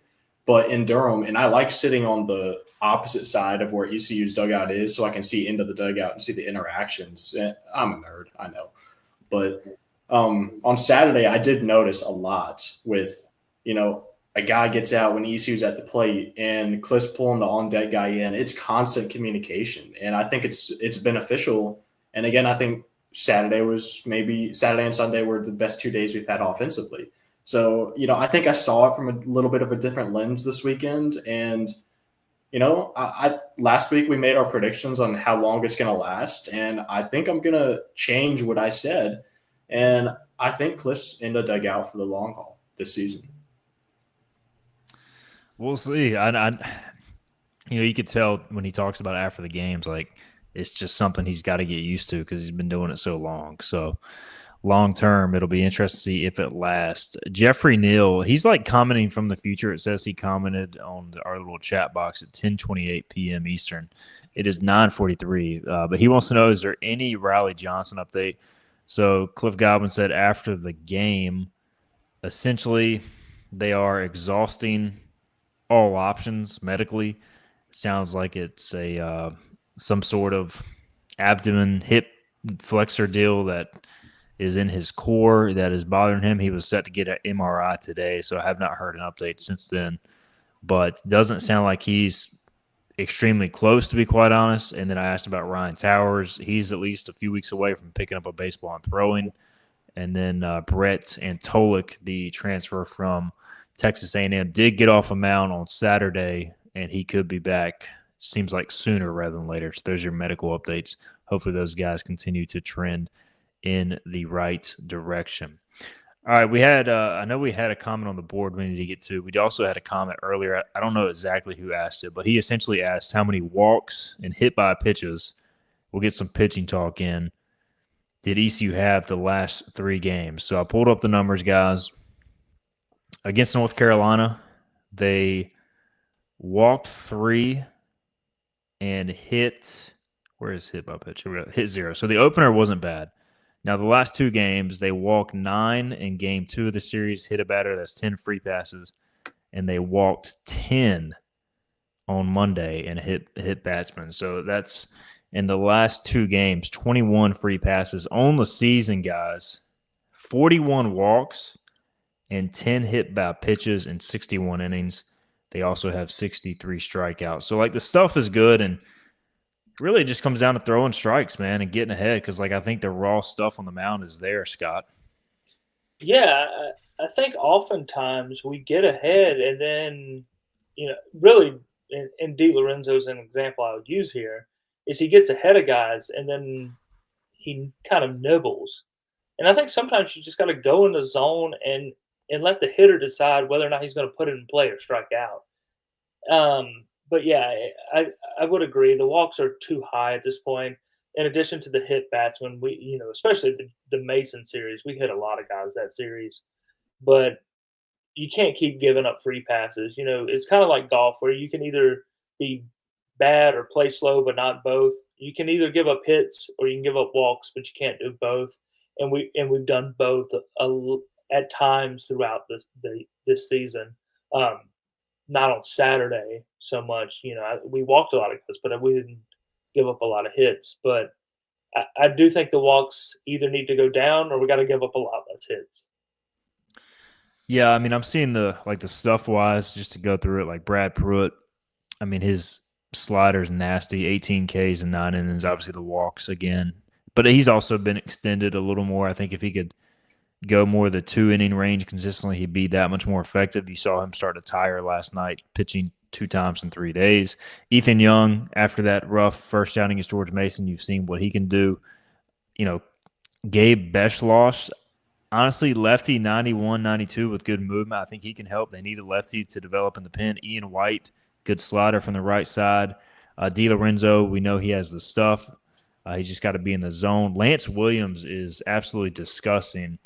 But in Durham, and I like sitting on the opposite side of where ECU's dugout is, so I can see into the dugout and see the interactions. I'm a nerd, I know. But on Saturday, I did notice a lot with, a guy gets out when ECU's at the plate and Cliff's pulling the on-deck guy in. It's constant communication, and I think it's beneficial. And again, I think Saturday and Sunday were the best 2 days we've had offensively. So, I think I saw it from a little bit of a different lens this weekend. And, I last week we made our predictions on how long it's going to last. And I think I'm going to change what I said. And I think Cliff's in the dugout for the long haul this season. We'll see. You could tell when he talks about it after the games, like it's just something he's got to get used to because he's been doing it so long. So long term, it'll be interesting to see if it lasts. Jeffrey Neal, he's like commenting from the future. It says he commented on our little chat box at 10:28 p.m. Eastern. It is 9:43, but he wants to know, is there any Riley Johnson update? So Cliff Godwin said after the game, essentially they are exhausting all options medically. Sounds like it's a some sort of abdomen hip flexor deal that is in his core that is bothering him. He was set to get an MRI today, so I have not heard an update since then. But doesn't sound like he's extremely close, to be quite honest. And then I asked about Ryan Towers. He's at least a few weeks away from picking up a baseball and throwing. And then Brett Antolik, the transfer from Texas A&M, did get off a mound on Saturday, and he could be back, seems like sooner rather than later. So there's your medical updates. Hopefully those guys continue to trend in the right direction. All right, we had I know we had a comment on the board we need to get to. We also had a comment earlier. I don't know exactly who asked it, but he essentially asked how many walks and hit by pitches. We'll get some pitching talk in. Did ECU have the last 3 games? So I pulled up the numbers, guys. Against North Carolina, they walked 3 and hit – where is hit by pitch? Here we go. Hit 0. So the opener wasn't bad. Now, the last 2 games, they walked 9 in game 2 of the series, hit a batter. That's 10 free passes. And they walked 10 on Monday and hit batsmen. So that's in the last 2 games, 21 free passes on the season, guys. 41 walks and 10 hit by pitches in 61 innings. They also have 63 strikeouts. So, like, the stuff is good, and really it just comes down to throwing strikes, man, and getting ahead because, like, I think the raw stuff on the mound is there, Scott. Yeah, I think oftentimes we get ahead and then, really, and Di Lorenzo's an example I would use here, is he gets ahead of guys and then he kind of nibbles. And I think sometimes you just got to go in the zone and let the hitter decide whether or not he's going to put it in play or strike out. But yeah, I would agree. The walks are too high at this point. In addition to the hit batsmen, we, especially the Mason series, we hit a lot of guys that series, but you can't keep giving up free passes. It's kind of like golf where you can either be bad or play slow, but not both. You can either give up hits or you can give up walks, but you can't do both. and we've done both at times throughout this season. Not on Saturday so much. We walked a lot of guys, but we didn't give up a lot of hits. But I do think the walks either need to go down or we got to give up a lot less hits. Yeah, I mean, I'm seeing the stuff wise, just to go through it, like Brad Pruitt. I mean, his slider's nasty, 18 Ks and 9 innings. Obviously, the walks again, but he's also been extended a little more. I think if he could go more the 2-inning range consistently, he'd be that much more effective. You saw him start to tire last night, pitching 2 times in 3 days. Ethan Young, after that rough first outing against George Mason, you've seen what he can do. Gabe Beschloss, honestly, lefty 91, 92 with good movement. I think he can help. They need a lefty to develop in the pen. Ian White, good slider from the right side. D. Lorenzo, we know he has the stuff. He's just got to be in the zone. Lance Williams is absolutely disgusting.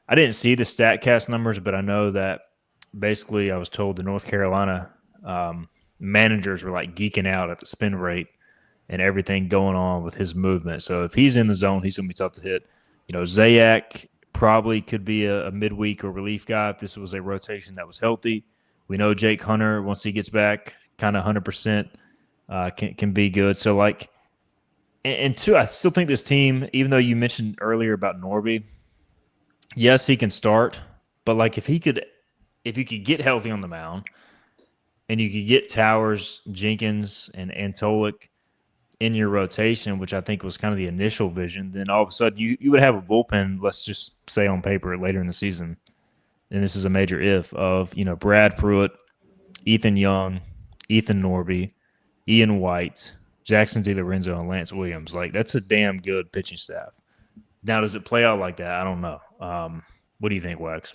I didn't see the StatCast numbers, but I know that basically I was told the North Carolina managers were like geeking out at the spin rate and everything going on with his movement. So if he's in the zone, he's going to be tough to hit. Zayak probably could be a midweek or relief guy if this was a rotation that was healthy. We know Jake Hunter, once he gets back, kind of 100%, can be good. So, and two, I still think this team, even though you mentioned earlier about Norby, yes, he can start, but if you could get healthy on the mound and you could get Towers, Jenkins, and Antolik in your rotation, which I think was kind of the initial vision, then all of a sudden you would have a bullpen, let's just say on paper later in the season, and this is a major if, of Brad Pruitt, Ethan Young, Ethan Norby, Ian White, Jackson DiLorenzo, and Lance Williams. That's a damn good pitching staff. Now, does it play out like that? I don't know. What do you think, Wax?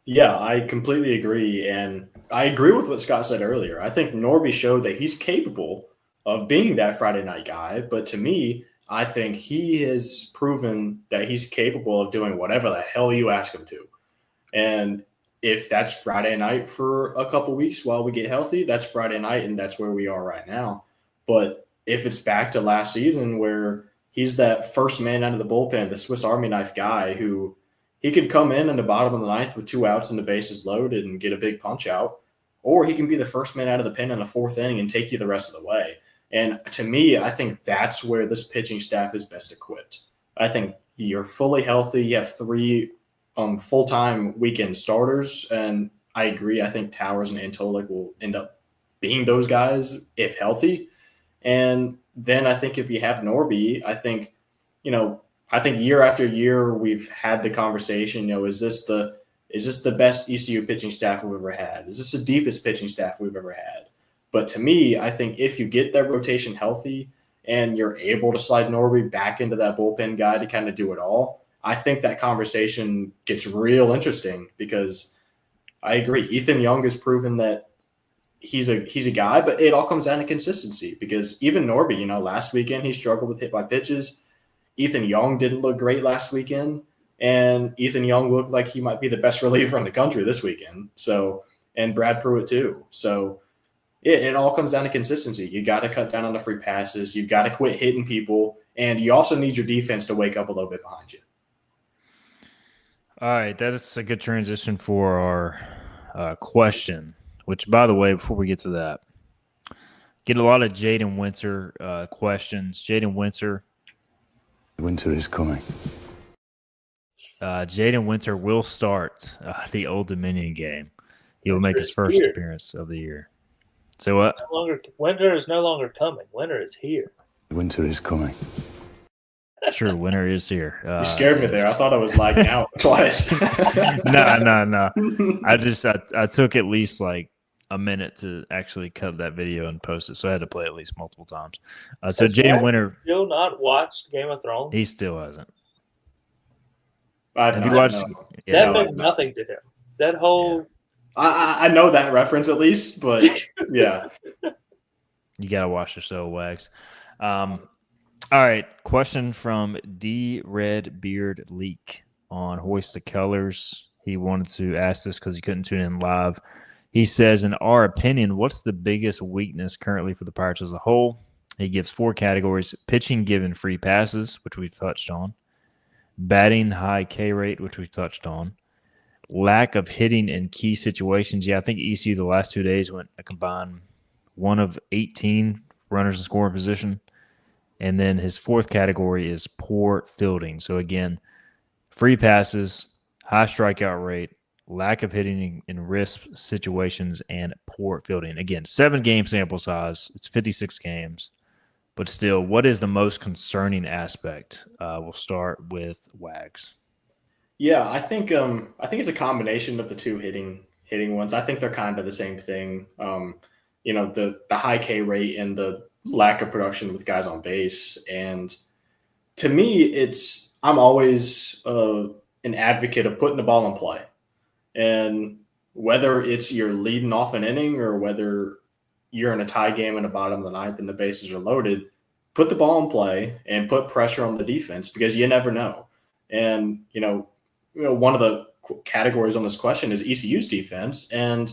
Yeah, I completely agree. And I agree with what Scott said earlier. I think Norby showed that he's capable of being that Friday night guy. But to me, I think he has proven that he's capable of doing whatever the hell you ask him to. And if that's Friday night for a couple weeks while we get healthy, that's Friday night, and that's where we are right now. But if it's back to last season where he's that first man out of the bullpen, the Swiss Army knife guy who he could come in the bottom of the ninth with 2 outs and the bases loaded and get a big punch out, or he can be the first man out of the pen in the 4th inning and take you the rest of the way. And to me, I think that's where this pitching staff is best equipped. I think you're fully healthy. You have 3 full-time weekend starters, and I agree. I think Towers and Antolik will end up being those guys if healthy. And then I think if you have Norby, I think year after year we've had the conversation, is this the best ECU pitching staff we've ever had? Is this the deepest pitching staff we've ever had? But to me, I think if you get that rotation healthy and you're able to slide Norby back into that bullpen guy to kind of do it all, I think that conversation gets real interesting because I agree. Ethan Young has proven that he's a guy, but it all comes down to consistency because even Norby, last weekend he struggled with hit by pitches. Ethan Young didn't look great last weekend, and Ethan Young looked like he might be the best reliever in the country this weekend. So, and Brad Pruitt too. So it all comes down to consistency. You got to cut down on the free passes. You got to quit hitting people, and you also need your defense to wake up a little bit behind you. All right, that is a good transition for our question, which, by the way, before we get to that, get a lot of Jaden Winter questions. Jaden Winter. Winter is coming. Jaden Winter will start the Old Dominion game. He will make his first appearance of the year. So what? Winter is no longer coming. Winter is here. Winter is coming. Sure, winter is here. You scared me there. I thought I was lagging out twice. No. I took at least a minute to actually cut that video and post it, so I had to play at least multiple times. So Jaden Winter still not watched Game of Thrones. He still hasn't. Have you watched? That meant nothing to him. That whole. Yeah. I know that reference at least, but yeah. You gotta watch the show, Wags. All right, question from D Red Beard Leak on Hoist the Colors. He wanted to ask this because he couldn't tune in live. He says, in our opinion, what's the biggest weakness currently for the Pirates as a whole? He gives 4 categories: pitching given free passes, which we've touched on, batting high K rate, which we touched on, lack of hitting in key situations. Yeah, I think ECU the last 2 days went a combined 1 of 18 runners in scoring position. And then his fourth category is poor fielding. So again, free passes, high strikeout rate, lack of hitting in risk situations, and poor fielding. Again, 7-game sample size. It's 56 games. But still, what is the most concerning aspect? We'll start with Wags. Yeah, I think it's a combination of the two hitting ones. I think they're kind of the same thing. The high K rate and the lack of production with guys on base. And to me, I'm always an advocate of putting the ball in play. And whether it's you're leading off an inning or whether you're in a tie game in the bottom of the ninth and the bases are loaded, put the ball in play and put pressure on the defense because you never know. And, one of the categories on this question is ECU's defense. And,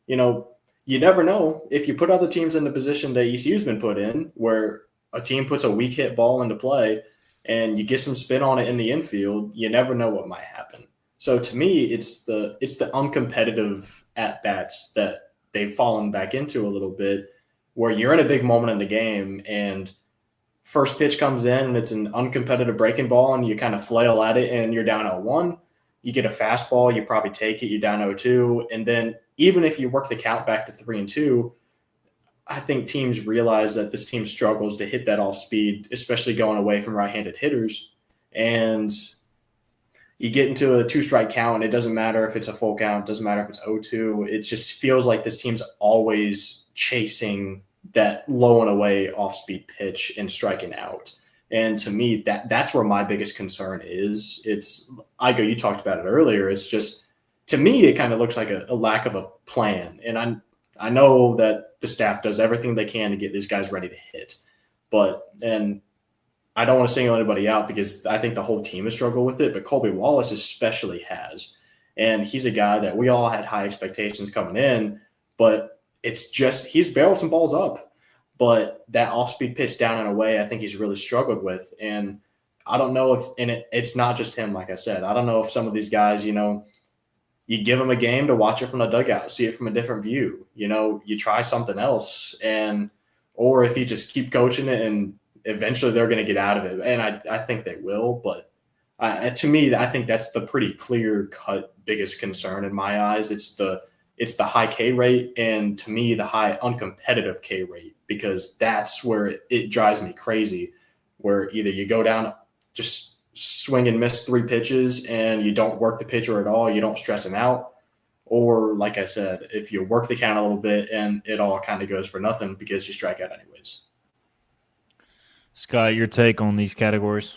you never know if you put other teams in the position that ECU's been put in where a team puts a weak hit ball into play and you get some spin on it in the infield, you never know what might happen. So to me, it's the uncompetitive at-bats that they've fallen back into a little bit where you're in a big moment in the game and first pitch comes in and it's an uncompetitive breaking ball and you kind of flail at it and you're down 0-1. You get a fastball, you probably take it, you're down 0-2. And then even if you work the count back to 3-2, I think teams realize that this team struggles to hit that all speed, especially going away from right-handed hitters. And you get into a 2-strike count, and it doesn't matter if it's a full count, doesn't matter if it's 0-2. It just feels like this team's always chasing that low and away off-speed pitch and striking out. And to me, that's where my biggest concern is. Igo, you talked about it earlier. It's just, to me, it kind of looks like a lack of a plan. And I know that the staff does everything they can to get these guys ready to hit. And I don't want to single anybody out because I think the whole team has struggled with it, but Colby Wallace especially has. And he's a guy that we all had high expectations coming in, but it's just he's barreled some balls up. But that off-speed pitch down and away, I think he's really struggled with. And I don't know if – and it's not just him, like I said. I don't know if some of these guys, you give them a game to watch it from the dugout, see it from a different view. You try something else. Or if you just keep coaching it and eventually they're going to get out of it. And I think they will. But to me, I think that's the pretty clear-cut biggest concern in my eyes. It's the high K rate and, to me, the high uncompetitive K rate, because that's where it drives me crazy, where either you go down, just swing and miss 3 pitches and you don't work the pitcher at all, you don't stress him out, or, like I said, if you work the count a little bit and it all kind of goes for nothing because you strike out anyways. Scott, your take on these categories?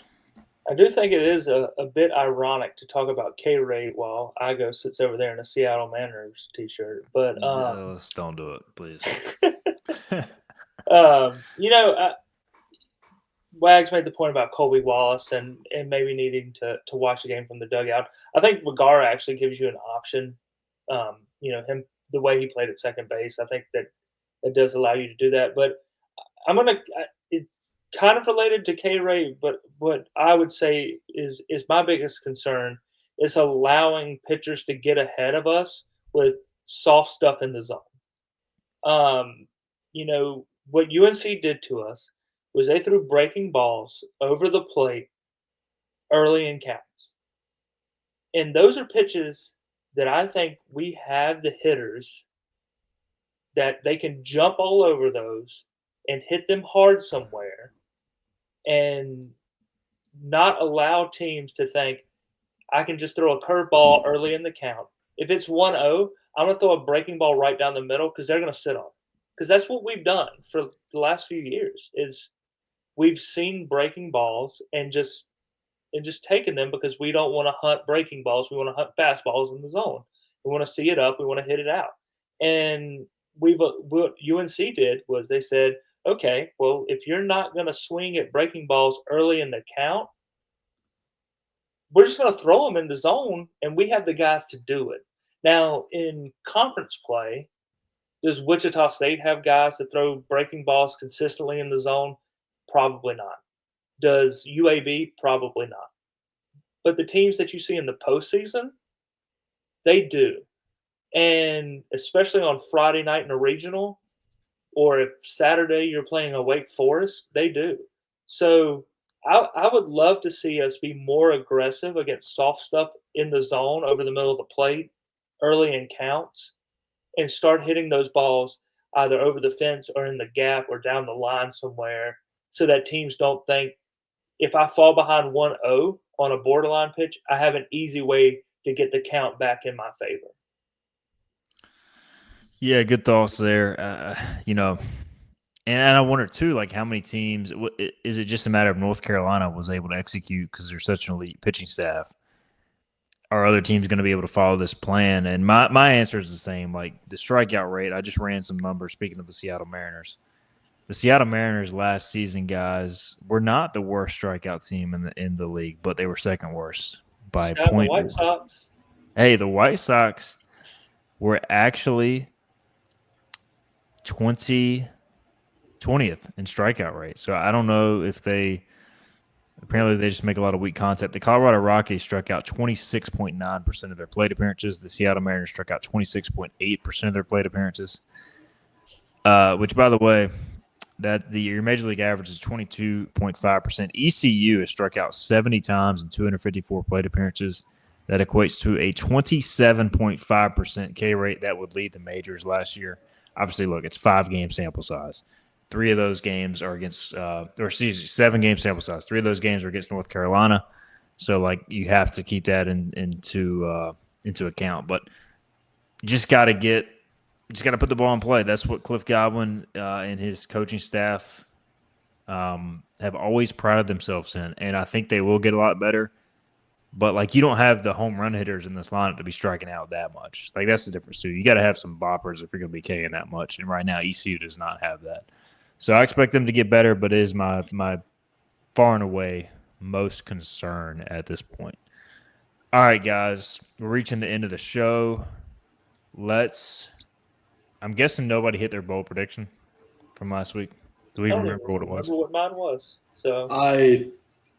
I do think it is a bit ironic to talk about K rate while Igo sits over there in a Seattle Mariners t-shirt. But let's don't do it, please. Wags made the point about Colby Wallace and maybe needing to watch the game from the dugout. I think Vergara actually gives you an option. Him, the way he played at second base, I think that it does allow you to do that. But it's kind of related to K rate, but what I would say is my biggest concern is allowing pitchers to get ahead of us with soft stuff in the zone. What UNC did to us was they threw breaking balls over the plate early in counts. And those are pitches that I think we have the hitters that they can jump all over those and hit them hard somewhere and not allow teams to think, I can just throw a curveball early in the count. If it's 1-0, I'm going to throw a breaking ball right down the middle because they're going to sit on it. Because that's what we've done for the last few years is we've seen breaking balls and just taken them because we don't want to hunt breaking balls. We want to hunt fastballs in the zone. We want to see it up. We want to hit it out. And what UNC did was they said, okay, well, if you're not going to swing at breaking balls early in the count, we're just going to throw them in the zone, and we have the guys to do it. Now, in conference play, does Wichita State have guys to throw breaking balls consistently in the zone? Probably not. Does UAB? Probably not. but the teams that you see in the postseason, they do. And especially on Friday night in a regional, or if Saturday you're playing a Wake Forest, they do. So I would love to see us be more aggressive against soft stuff in the zone over the middle of the plate early in counts and start hitting those balls either over the fence or in the gap or down the line somewhere so that teams don't think if I fall behind 1-0 on a borderline pitch, I have an easy way to get the count back in my favor. Yeah, good thoughts there. And I wonder too, like how many teams is it just a matter of North Carolina was able to execute because they're such an elite pitching staff? Are other teams going to be able to follow this plan? And my answer is the same. Like the strikeout rate, I just ran some numbers. Speaking of the Seattle Mariners, last season, guys, were not the worst strikeout team in the league, but they were second worst by Shout out point. the White Sox. Hey, the White Sox were actually 20th in strikeout rate. So I don't know if apparently they just make a lot of weak contact. The Colorado Rockies struck out 26.9% of their plate appearances. The Seattle Mariners struck out 26.8% of their plate appearances. Which, by the way, your major league average is 22.5%. ECU has struck out 70 times in 254 plate appearances. That equates to a 27.5% K rate that would lead the majors last year. Obviously, look, it's 5-game sample size. 3 of those games are against, 7-game sample size. 3 of those games are against North Carolina. So, like, you have to keep that into account. But you just got to put the ball in play. That's what Cliff Godwin and his coaching staff have always prided themselves in. And I think they will get a lot better. But, like, you don't have the home run hitters in this lineup to be striking out that much. Like, that's the difference, too. You got to have some boppers if you're going to be K'ing that much. And right now, ECU does not have that. So I expect them to get better, but it is my far and away most concern at this point. All right, guys. We're reaching the end of the show. I'm guessing nobody hit their bowl prediction from last week. Do we remember what it was? I remember what mine was. So I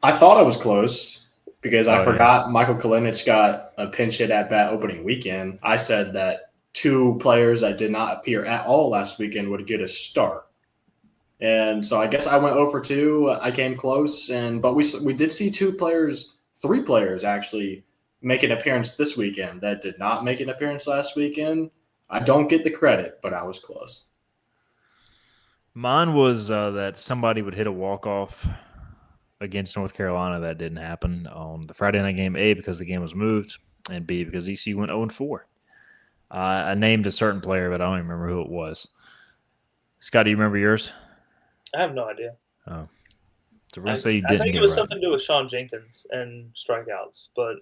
thought I was close because I forgot Michael Kalinic got a pinch hit at bat opening weekend. I said that 2 players that did not appear at all last weekend would get a start. And so I guess I went 0 for 2. I came close, but we did see 3 players actually make an appearance this weekend that did not make an appearance last weekend. I don't get the credit, but I was close. Mine was that somebody would hit a walk-off against North Carolina. That didn't happen on the Friday night game, A, because the game was moved, and B, because ECU went 0-4. I named a certain player, but I don't even remember who it was. Scott, do you remember yours? I have no idea. Oh. So we're going to say you didn't. I think it was something to do with Sean Jenkins and strikeouts, but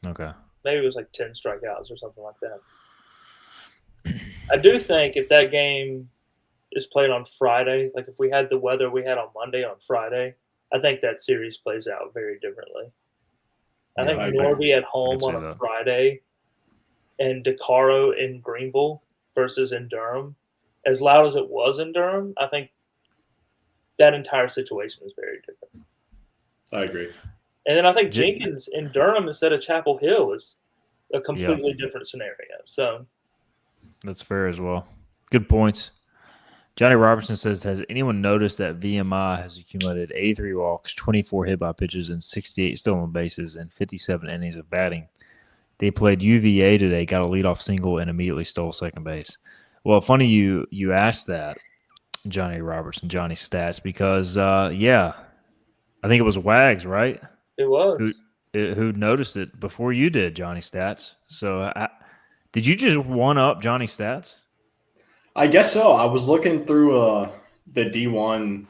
maybe it was like 10 strikeouts or something like that. I do think if that game is played on Friday, like if we had the weather we had on Monday on Friday, I think that series plays out very differently. I think Norby at home on a Friday and DeCaro in Greenville versus in Durham, as loud as it was in Durham, I think that entire situation is very different. I agree. And then I think Jenkins in Durham instead of Chapel Hill is a completely different scenario. So that's fair as well. Good points. Johnny Robertson says, has anyone noticed that VMI has accumulated 83 walks, 24 hit by pitches, and 68 stolen bases and 57 innings of batting? They played UVA today, got a leadoff single, and immediately stole second base. Well, funny you asked that, Johnny Robertson, Johnny Stats, because, I think it was Wags, right? It was. Who noticed it before you did, Johnny Stats. So did you just one-up Johnny Stats? I guess so. I was looking through the D1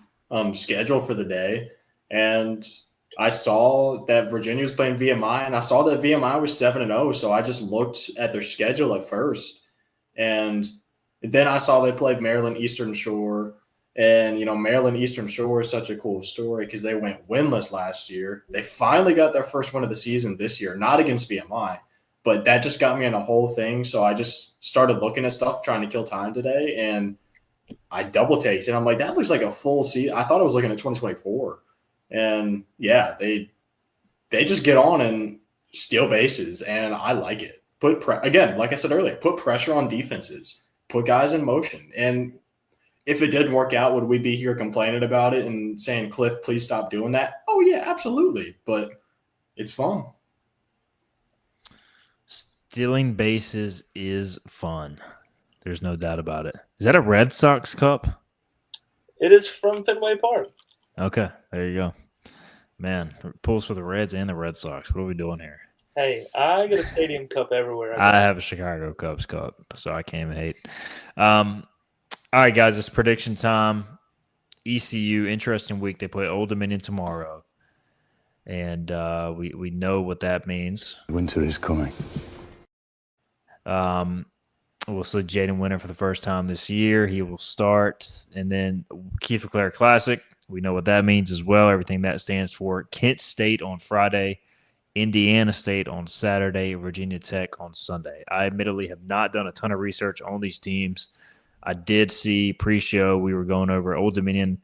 schedule for the day, and I saw that Virginia was playing VMI, and I saw that VMI was 7-0, so I just looked at their schedule at first. And then I saw they played Maryland Eastern Shore, and, Maryland Eastern Shore is such a cool story because they went winless last year. They finally got their first win of the season this year, not against VMI. But that just got me in a whole thing. So I just started looking at stuff, trying to kill time today. And I double taked it. I'm like, that looks like a full season. I thought I was looking at 2024. And yeah, they just get on. And steal bases, and I like it. Again, like I said earlier, put pressure on defenses, put guys in motion. And if it didn't work out, would we be here complaining about it and saying, Cliff, please stop doing that? Oh, yeah, absolutely. But it's fun. Stealing bases is fun. There's no doubt about it. Is that a Red Sox cup? It is from Fenway Park. Okay, there you go. Man, pulls for the Reds and the Red Sox. What are we doing here? Hey, I get a stadium cup everywhere. I have a Chicago Cubs cup, so I can't even hate. All right, guys, it's prediction time. ECU, interesting week. They play Old Dominion tomorrow, and we know what that means. Winter is coming. We'll see Jaden Winter for the first time this year. He will start, and then Keith LeClaire Classic. We know what that means as well, everything that stands for. Kent State on Friday, Indiana State on Saturday, Virginia Tech on Sunday. I admittedly have not done a ton of research on these teams. I did see pre-show we were going over Old Dominion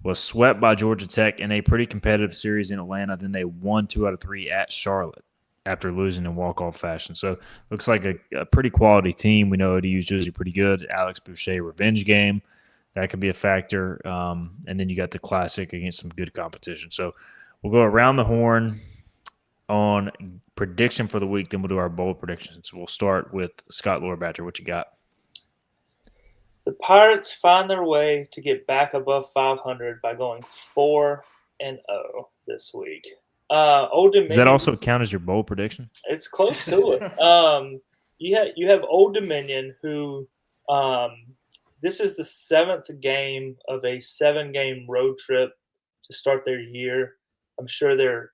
was swept by Georgia Tech in a pretty competitive series in Atlanta. Then they won 2 out of 3 at Charlotte after losing in walk-off fashion. So looks like a pretty quality team. We know ODU's usually pretty good. Alex Boucher revenge game. That could be a factor. And then you got the Classic against some good competition. So we'll go around the horn on prediction for the week. Then we'll do our bold predictions. We'll start with Scott Lorbatcher. What you got? The Pirates find their way to get back above 500 by going 4-0 this week. Old Dominion, does that also count as your bold prediction? It's close to it. You have Old Dominion, who this is the 7th game of a 7-game road trip to start their year. I'm sure they're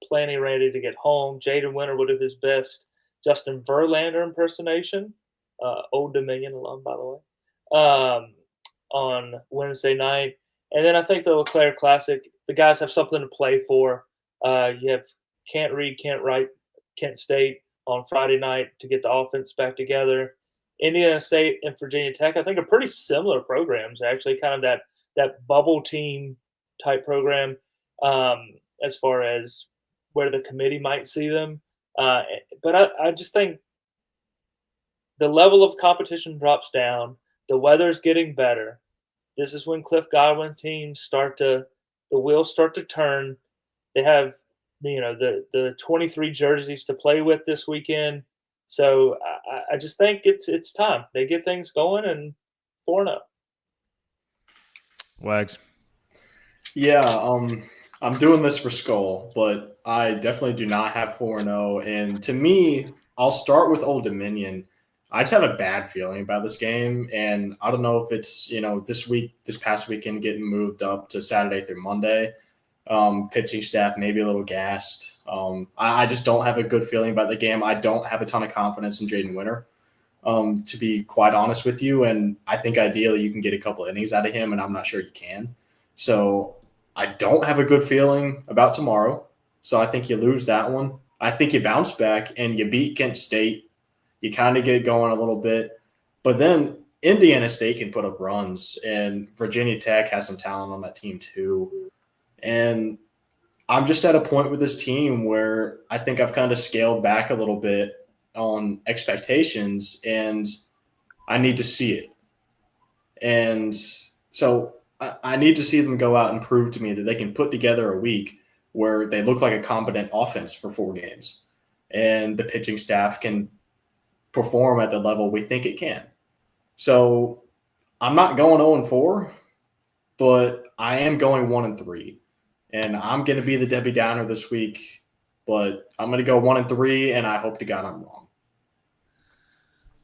planning ready to get home. Jaden Winter would have his best Justin Verlander impersonation, Old Dominion alum, by the way, on Wednesday night. And then I think the LeClaire Classic, the guys have something to play for. You have Can't Read, Can't Write, Kent State on Friday night to get the offense back together. Indiana State and Virginia Tech, I think, are pretty similar programs, actually, kind of that bubble team type program as far as where the committee might see them. But I just think the level of competition drops down. The weather's getting better. This is when Cliff Godwin teams the wheels start to turn. They have, the 23 jerseys to play with this weekend. So I just think it's time. They get things going and 4-0. Wags. Yeah, I'm doing this for Skull, but I definitely do not have 4-0. And to me, I'll start with Old Dominion. I just have a bad feeling about this game, and I don't know if it's, this past weekend getting moved up to Saturday through Monday. Pitching staff maybe a little gassed. I just don't have a good feeling about the game. I don't have a ton of confidence in Jaden Winter, to be quite honest with you. And I think ideally you can get a couple innings out of him, and I'm not sure you can. So I don't have a good feeling about tomorrow. So I think you lose that one. I think you bounce back and you beat Kent State. You kind of get going a little bit. But then Indiana State can put up runs, and Virginia Tech has some talent on that team too. And I'm just at a point with this team where I think I've kind of scaled back a little bit on expectations, and I need to see it. And so I need to see them go out and prove to me that they can put together a week where they look like a competent offense for 4 games, and the pitching staff can perform at the level we think it can. So I'm not going 0-4, but I am going 1-3. And I'm going to be the Debbie Downer this week, but I'm going to go 1-3, and I hope to God I'm wrong.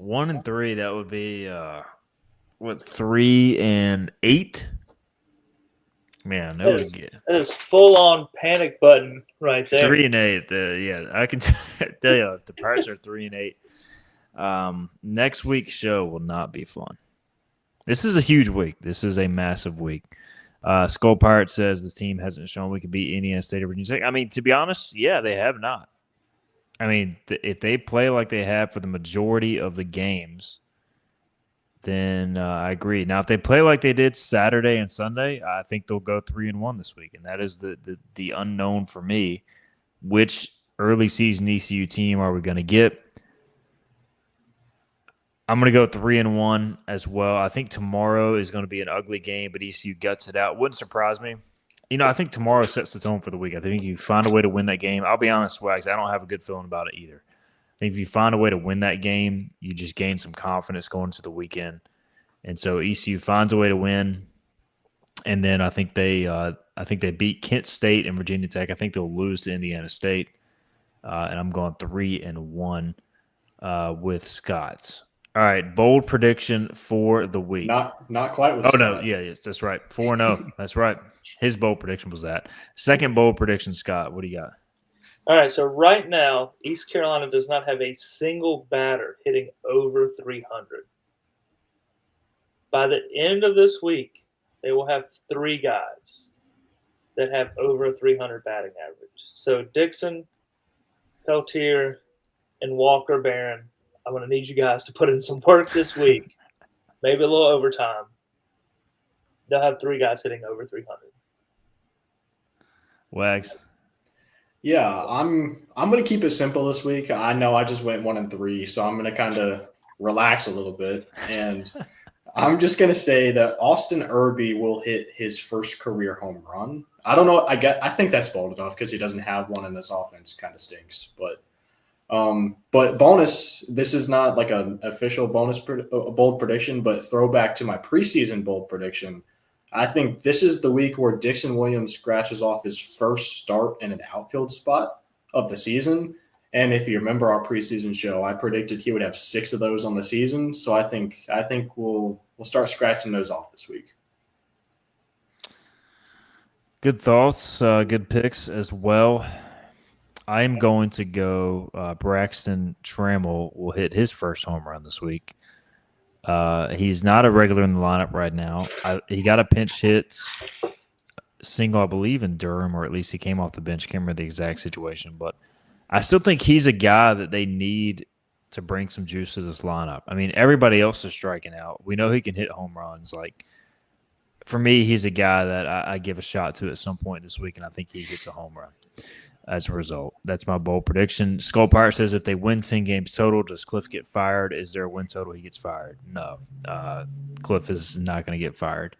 1-3, that would be 3-8? Man, that would get that is full on panic button right there. 3-8. Yeah, I can tell you if the Pirates are 3-8. Next week's show will not be fun. This is a huge week. This is a massive week. Skull Pirate says the team hasn't shown we can beat Indiana State or Virginia Tech. I mean, to be honest, yeah, they have not. I mean, if they play like they have for the majority of the games, then I agree. Now, if they play like they did Saturday and Sunday, I think they'll go 3-1 this week, and that is the unknown for me, which early season ECU team are we going to get? I'm going to go 3-1 as well. I think tomorrow is going to be an ugly game, but ECU guts it out. Wouldn't surprise me. I think tomorrow sets the tone for the week. I think if you find a way to win that game, I'll be honest, Wags, I don't have a good feeling about it either. I think if you find a way to win that game, you just gain some confidence going into the weekend. And so ECU finds a way to win, and then I think they beat Kent State and Virginia Tech. I think they'll lose to Indiana State, and I'm going 3-1 with Scott's. All right, bold prediction for the week. Not quite with Oh, Scott. no, yeah, that's right. 4-0. That's right. His bold prediction was that. Second bold prediction, Scott, what do you got? All right, so right now, East Carolina does not have a single batter hitting over 300. By the end of this week, they will have 3 guys that have over a 300 batting average. So Dixon, Peltier, and Walker Barron, I'm going to need you guys to put in some work this week, maybe a little overtime. They'll have 3 guys hitting over 300. Wags. Yeah, I'm going to keep it simple this week. I know I just went 1-3, so I'm going to kind of relax a little bit, and I'm just going to say that Austin Irby will hit his first career home run. I don't know. I think that's bold enough because he doesn't have one, and this offense kind of stinks. But bonus, this is not like an official bonus bold prediction, but throwback to my preseason bold prediction. I think this is the week where Dixon Williams scratches off his first start in an outfield spot of the season. And if you remember our preseason show, I predicted he would have 6 of those on the season. So I think we'll start scratching those off this week. Good thoughts, good picks as well. I am going to go Braxton Trammell will hit his first home run this week. He's not a regular in the lineup right now. He got a pinch hit single, I believe, in Durham, or at least he came off the bench. Can't remember the exact situation, but I still think he's a guy that they need to bring some juice to this lineup. I mean, everybody else is striking out. We know he can hit home runs. Like, for me, he's a guy that I give a shot to at some point this week, and I think he gets a home run as a result. That's my bold prediction. Skull Pirate says if they win 10 games total, does Cliff get fired? Is there a win total he gets fired? No. Cliff is not going to get fired.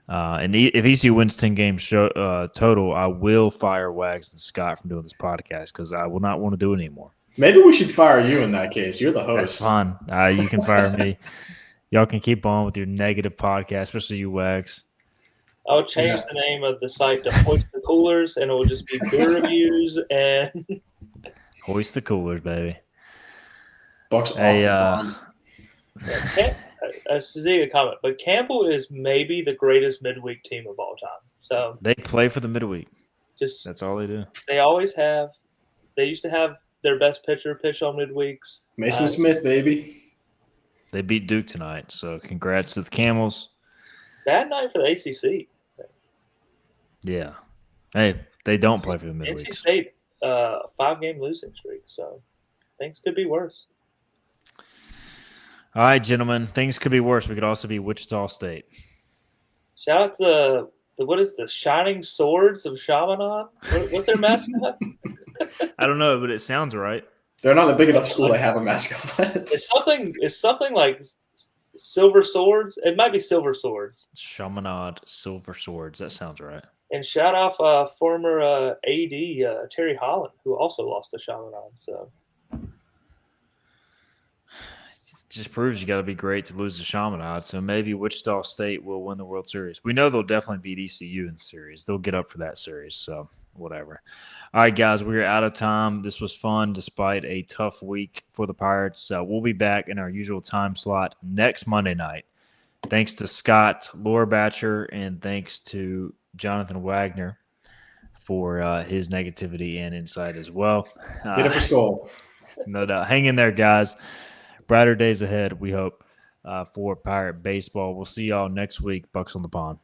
And if ECU wins 10 games total, I will fire Wags and Scott from doing this podcast because I will not want to do it anymore. Maybe we should fire you in that case. You're the host. That's fine. You can fire me. Y'all can keep on with your negative podcast, especially you, Wags. I'll change the name of the site to Hoist the Coolers, and it will just be beer reviews and Hoist the Coolers, baby. Bucks off the bonds. I see a comment, but Campbell is maybe the greatest midweek team of all time. So they play for the midweek. That's all they do. They always have. They used to have their best pitcher pitch on midweeks. Mason Smith, baby. They beat Duke tonight, so congrats to the Camels. Bad night for the ACC. Yeah. Hey, they don't play for the midweek. NC State, 5-game losing streak, so things could be worse. All right, gentlemen, things could be worse. We could also be Wichita State. Shout out to what is the Shining Swords of Chaminade? What's their mascot? I don't know, but it sounds right. They're not a big enough school to have a mascot. It's something like Silver Swords. It might be Silver Swords. Chaminade Silver Swords. That sounds right. And shout off former AD Terry Holland, who also lost to Chaminade. So it just proves you got to be great to lose to Chaminade. So maybe Wichita State will win the World Series. We know they'll definitely beat ECU in the series. They'll get up for that series. So whatever. All right, guys, we're out of time. This was fun despite a tough week for the Pirates. We'll be back in our usual time slot next Monday night. Thanks to Scott Lorbatcher and thanks to Jonathan Wagner for his negativity and insight as well. Did it for school. No doubt. Hang in there, guys. Brighter days ahead, we hope, for Pirate baseball. We'll see y'all next week. Bucks on the Pond.